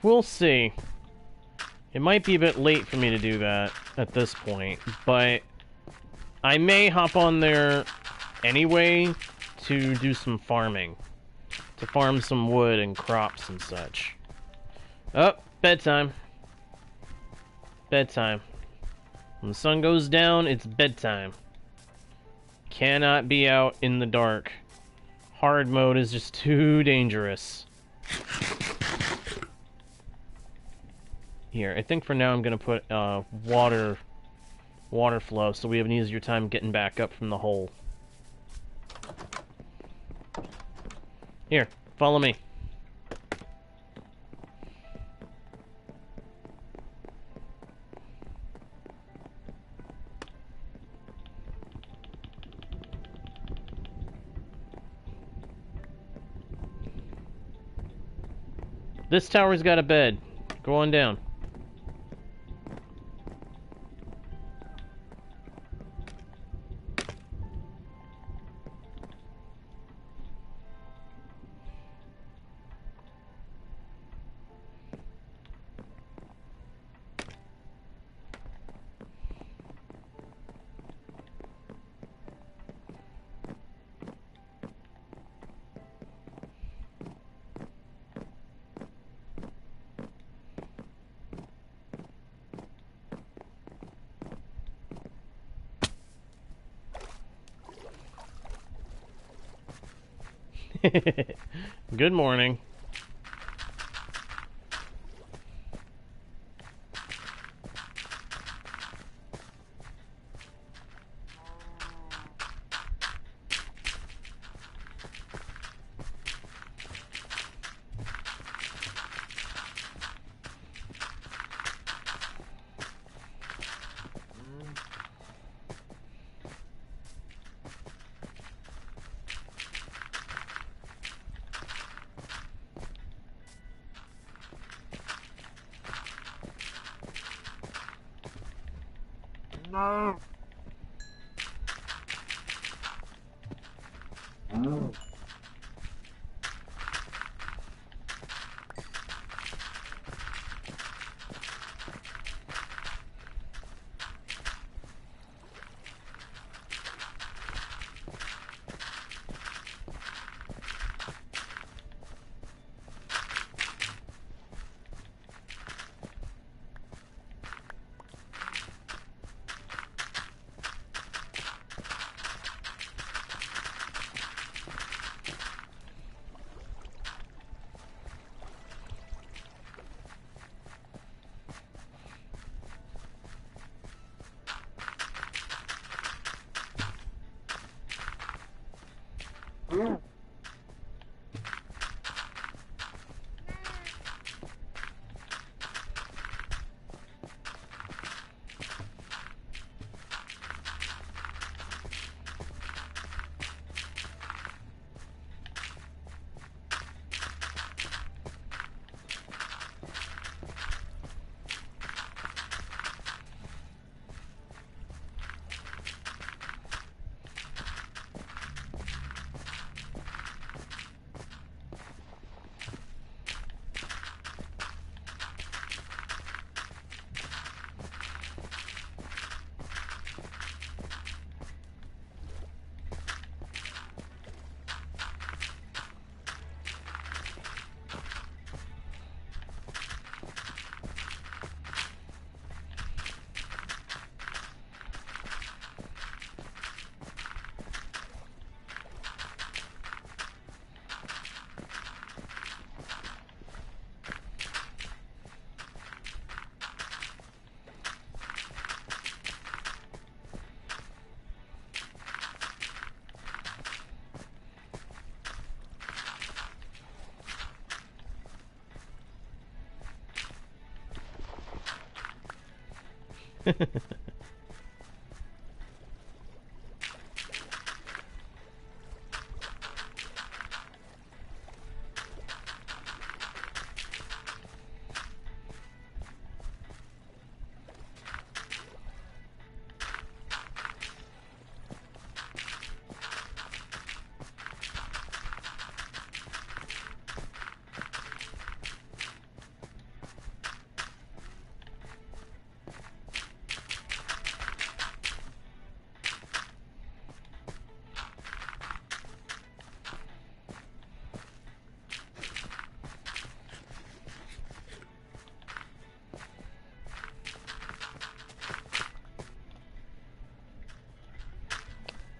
We'll see. It might be a bit late for me to do that at this point, but I may hop on there anyway to do some farming. To farm some wood and crops and such. Oh, bedtime. Bedtime. When the sun goes down, it's bedtime. Cannot be out in the dark. Hard mode is just too dangerous. Here, I think for now I'm gonna put water flow so we have an easier time getting back up from the hole. Here, follow me. This tower's got a bed. Go on down. Good morning. No. No.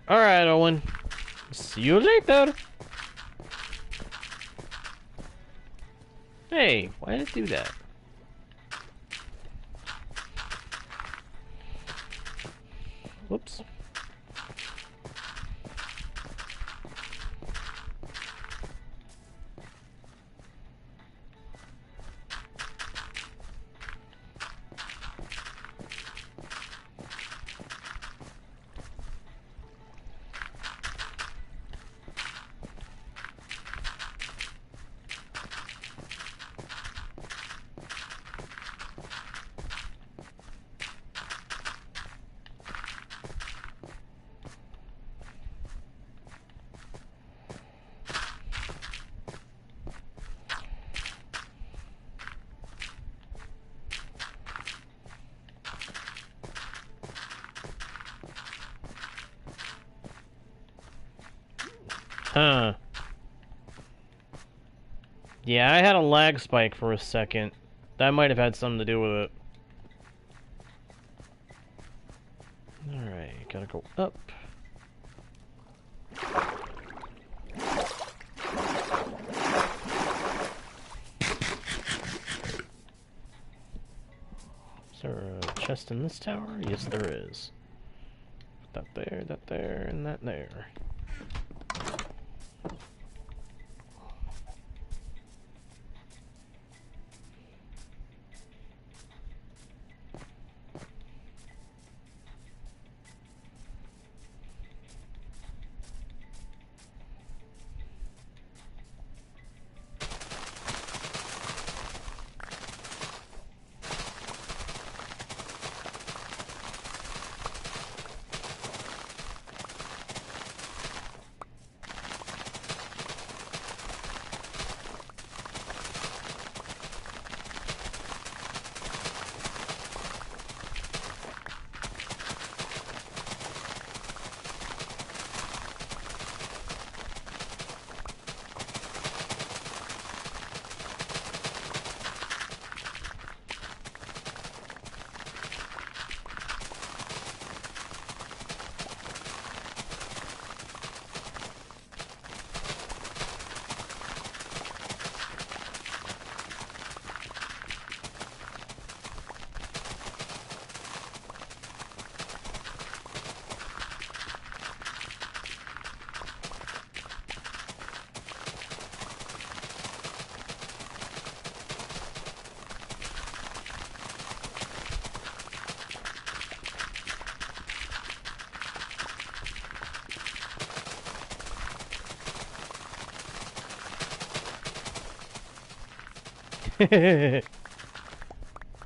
Alright, Owen. See you later. Hey, why did it do that? Whoops. Huh. Yeah, I had a lag spike for a second. That might have had something to do with it. Alright, gotta go up. Is there a chest in this tower? Yes, there is. That there, and that there.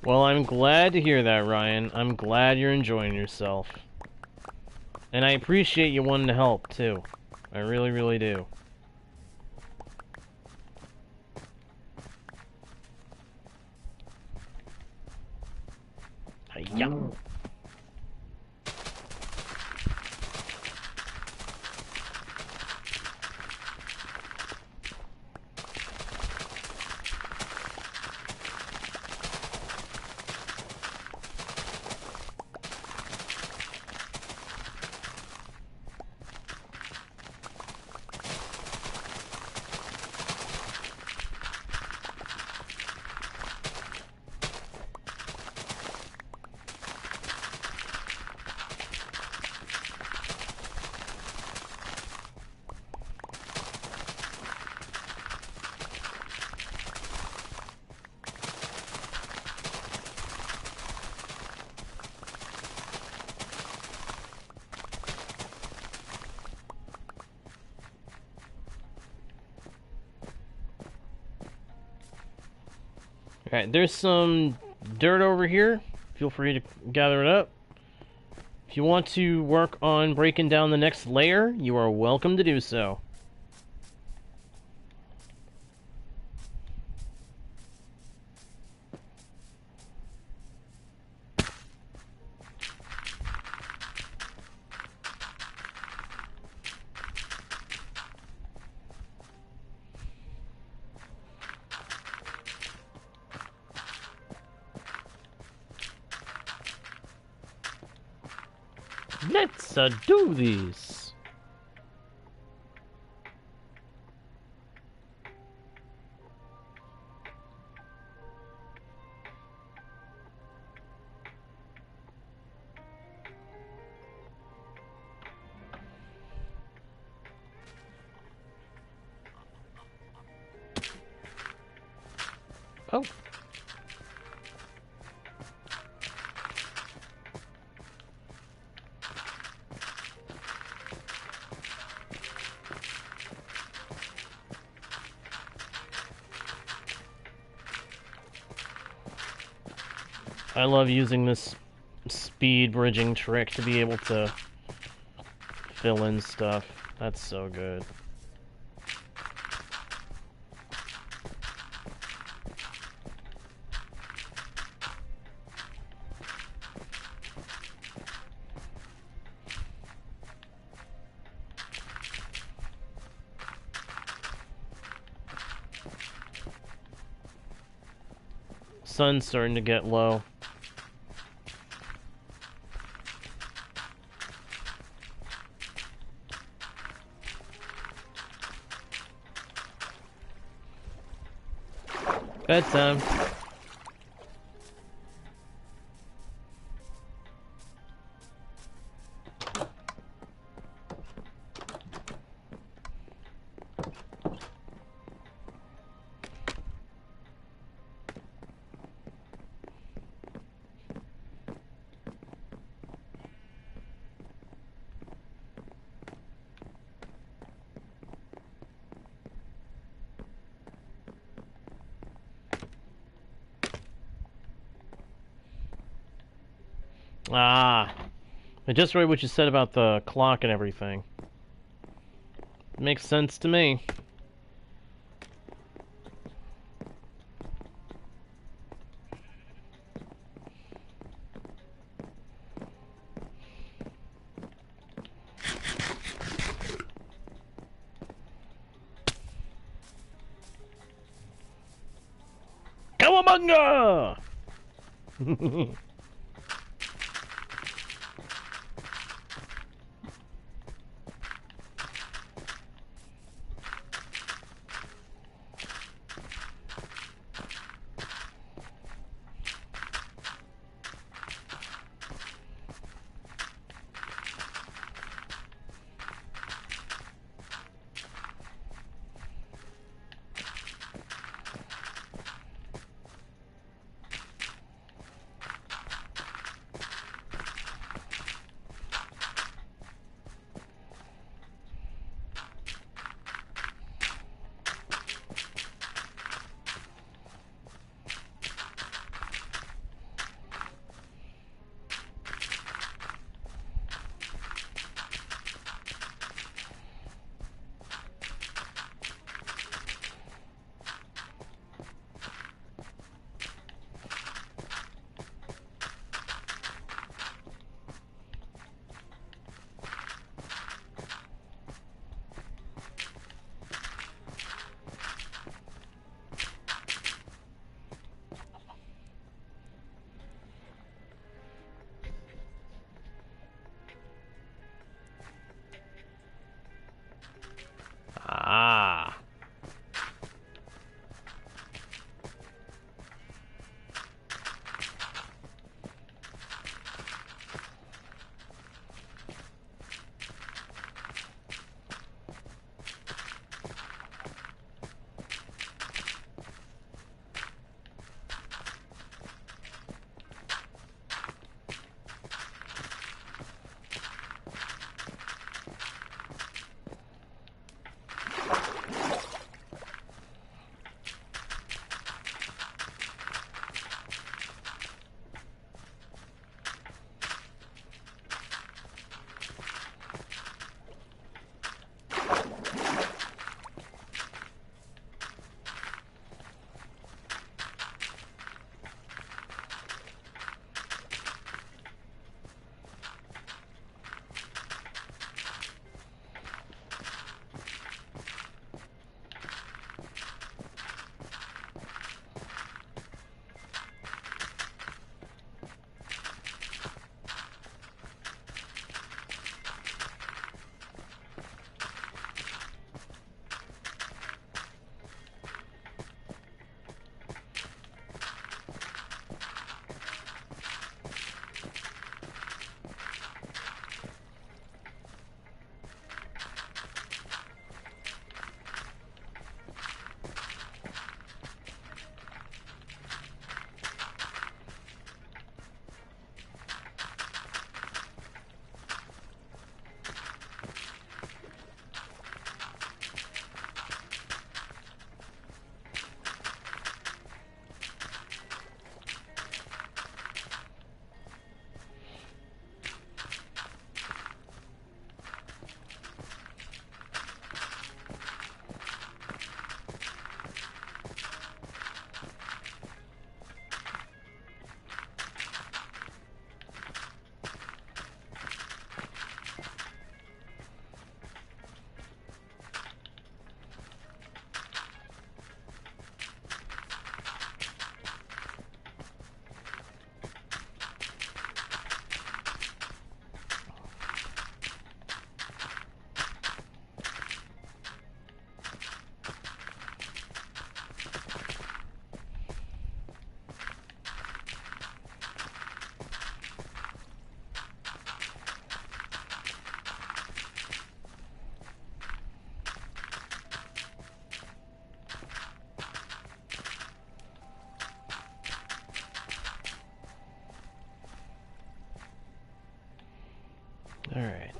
Well, I'm glad to hear that, Ryan. I'm glad you're enjoying yourself. And I appreciate you wanting to help, too. I really, really do. Hi-ya. Alright, there's some dirt over here. Feel free to gather it up. If you want to work on breaking down the next layer, you are welcome to do so. Let's do this. I love using this speed bridging trick to be able to fill in stuff. That's so good. Sun's starting to get low. Bedtime. Ah, I just read what you said about the clock and everything. Makes sense to me. Cowabunga!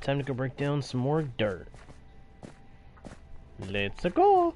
time to go break down some more dirt. Let's go!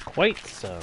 Quite so.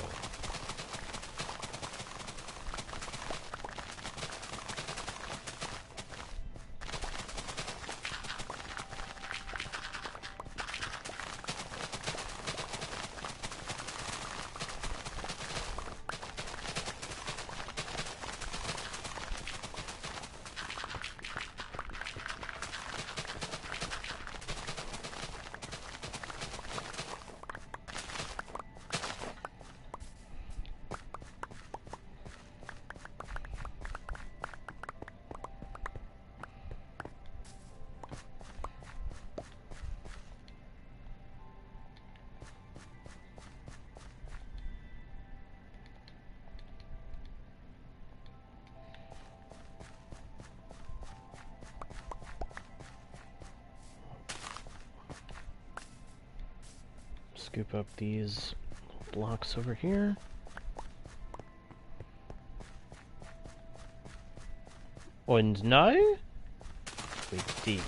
Scoop up these blocks over here. Und now we dig.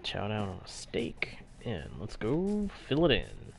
Chow down on a steak, and let's go fill it in.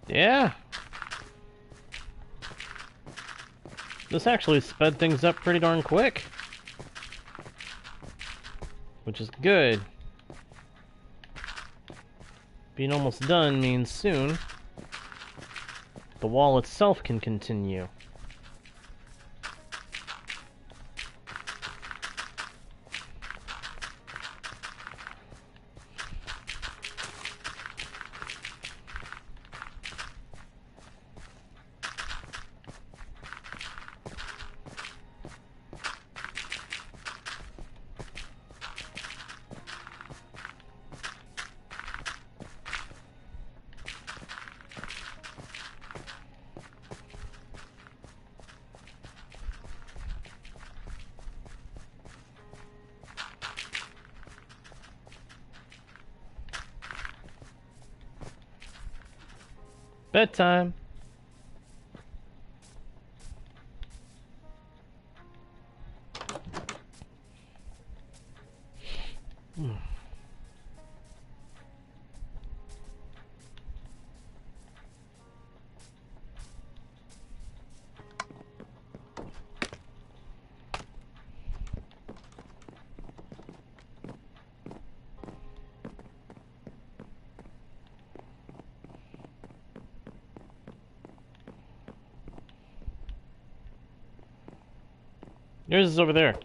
Yeah. This actually sped things up pretty darn quick. Which is good. being almost done means soon the wall itself can continue. Bedtime. Yours is over there.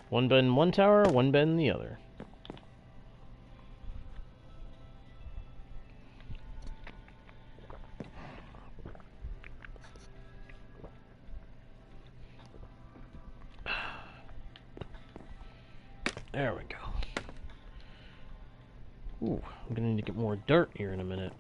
One bed in one tower, one bed in the other. There we go. Ooh, I'm gonna need to get more dirt here in a minute.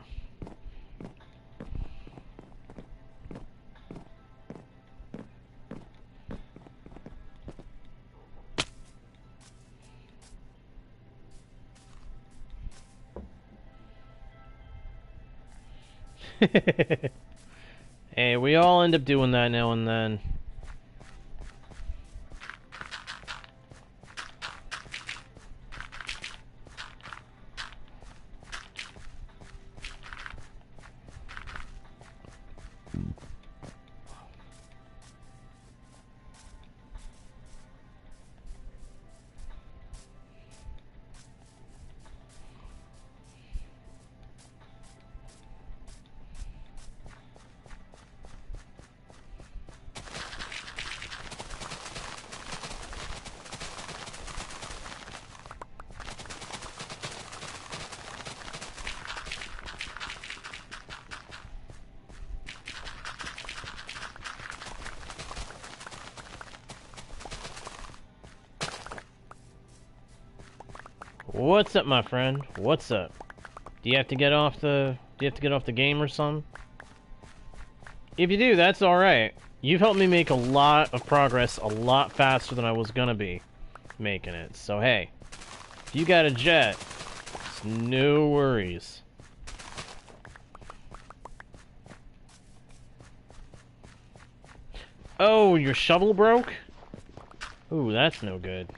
Hey, we all end up doing that now and then. What's up, my friend? What's up? Do you have to get off the game or something? If you do, that's alright. You've helped me make a lot of progress a lot faster than I was gonna be making it. So hey, if you got a jet, it's no worries. Oh, your shovel broke? Ooh, that's no good.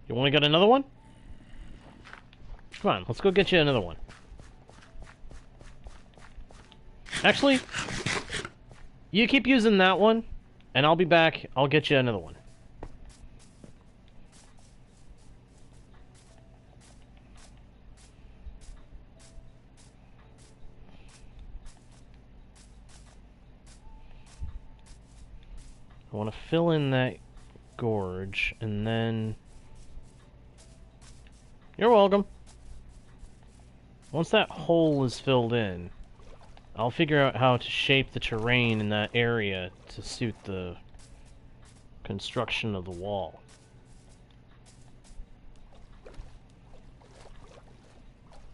You want to get another one? Come on, let's go get you another one. Actually, you keep using that one, and I'll be back. I'll get you another one. I want to fill in that gorge, and then... You're welcome. Once that hole is filled in, I'll figure out how to shape the terrain in that area to suit the construction of the wall.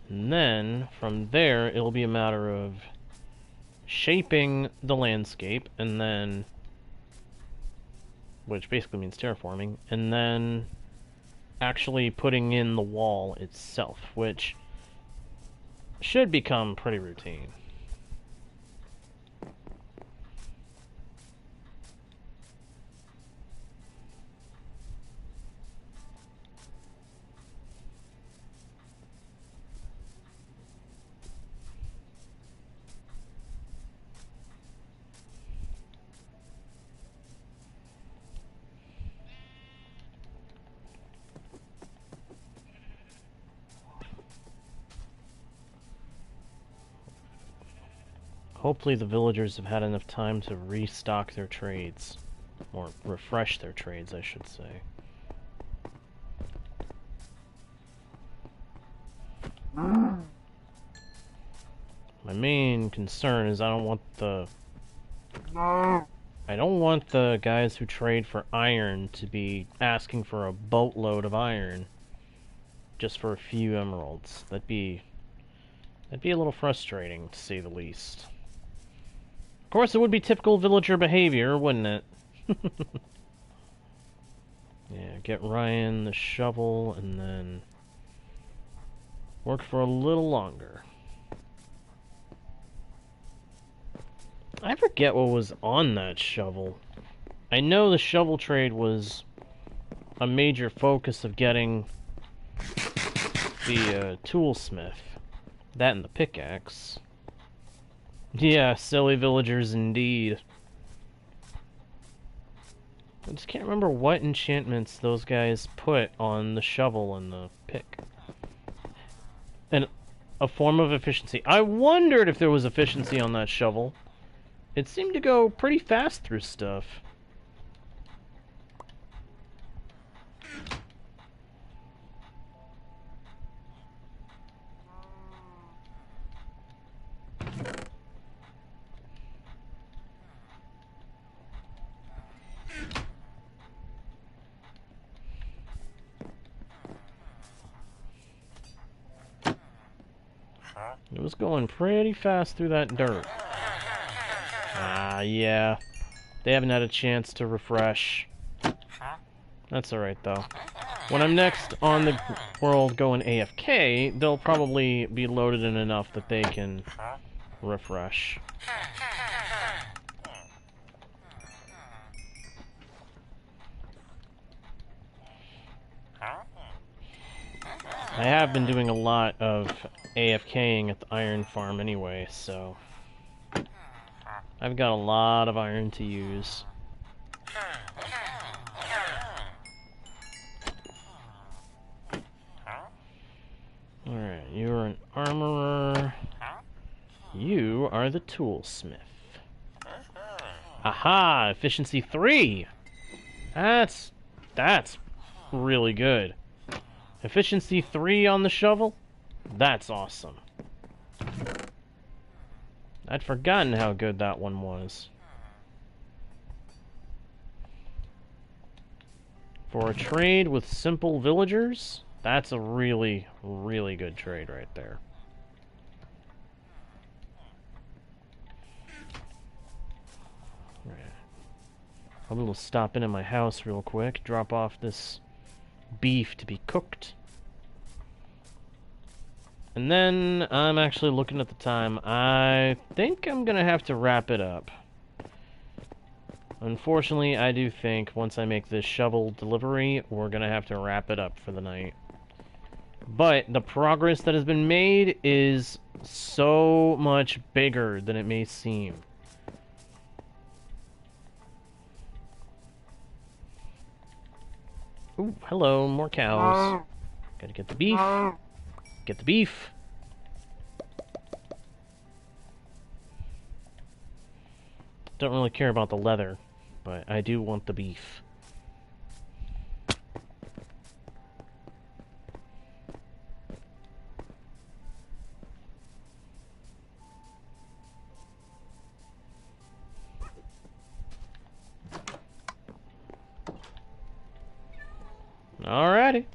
And then, from there, it'll be a matter of shaping the landscape, and then... which basically means terraforming, and then actually putting in the wall itself, which should become pretty routine. Hopefully the villagers have had enough time to restock their trades. Or refresh their trades, I should say. My main concern is I don't want the guys who trade for iron to be asking for a boatload of iron just for a few emeralds. That'd be a little frustrating, to say the least. Of course, it would be typical villager behavior, wouldn't it? Yeah, get Ryan the shovel and then work for a little longer. I forget what was on that shovel. I know the shovel trade was a major focus of getting the toolsmith. That and the pickaxe. Yeah, silly villagers indeed. I just can't remember what enchantments those guys put on the shovel and the pick. And a form of efficiency. I wondered if there was efficiency on that shovel. It seemed to go pretty fast through stuff. It was going pretty fast through that dirt. Ah, yeah. They haven't had a chance to refresh. That's alright, though. When I'm next on the world going AFK, they'll probably be loaded in enough that they can refresh. I have been doing a lot of AFKing at the iron farm anyway, so I've got a lot of iron to use. Alright, you're an armorer. You are the toolsmith. Aha! Efficiency 3! That's really good. Efficiency 3 on the shovel? That's awesome. I'd forgotten how good that one was. For a trade with simple villagers, that's a really, really good trade right there. Right. I'm gonna stop into my house real quick, drop off this beef to be cooked. And then I'm actually looking at the time. I think I'm gonna have to wrap it up. Unfortunately, I do think once I make this shovel delivery, we're gonna have to wrap it up for the night. But the progress that has been made is so much bigger than it may seem. Ooh, hello, more cows. Gotta get the beef. Get the beef. Don't really care about the leather, but I do want the beef. Alrighty.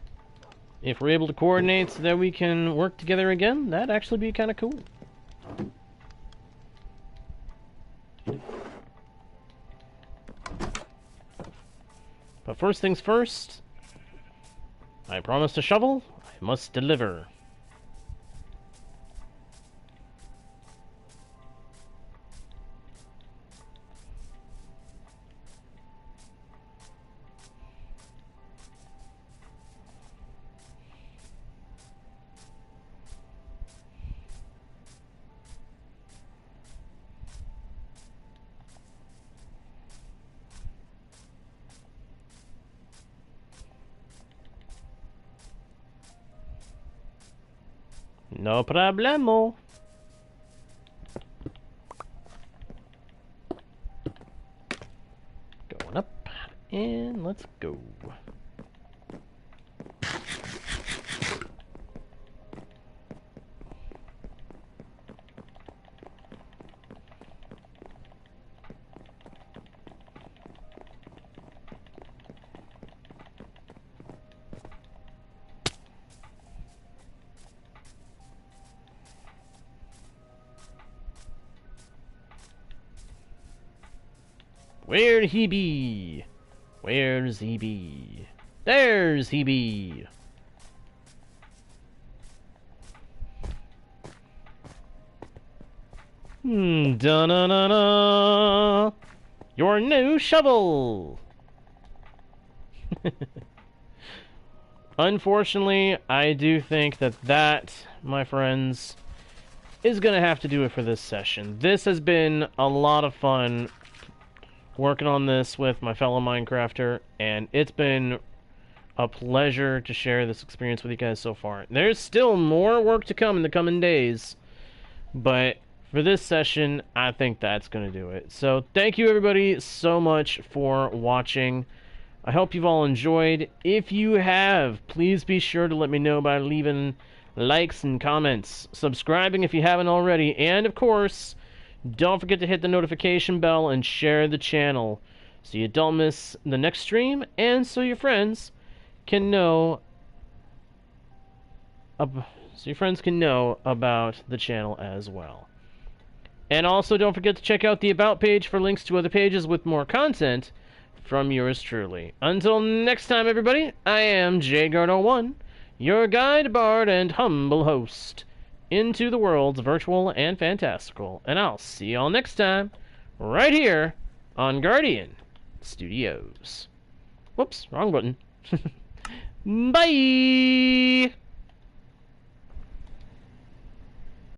If we're able to coordinate so that we can work together again, that'd actually be kind of cool. But first things first, I promised a shovel, I must deliver. No problemo. let's go. Where'd he be? Where's he be? There's he be! Da-na-na-na! Your new shovel! Unfortunately, I do think that, my friends, is gonna have to do it for this session. This has been a lot of fun working on this with my fellow Minecrafter, and it's been a pleasure to share this experience with you guys so far. There's still more work to come in the coming days, but for this session, I think that's going to do it. So thank you everybody so much for watching. I hope you've all enjoyed. If you have, please be sure to let me know by leaving likes and comments, subscribing if you haven't already, and of course, don't forget to hit the notification bell and share the channel so you don't miss the next stream, and so your friends can know about the channel as well. And also don't forget to check out the About page for links to other pages with more content from yours truly. Until next time, everybody, I am JGuard01, your guide, bard, and humble host into the worlds virtual and fantastical, and I'll see y'all next time right here on Guardian Studios. Whoops, wrong button. Bye.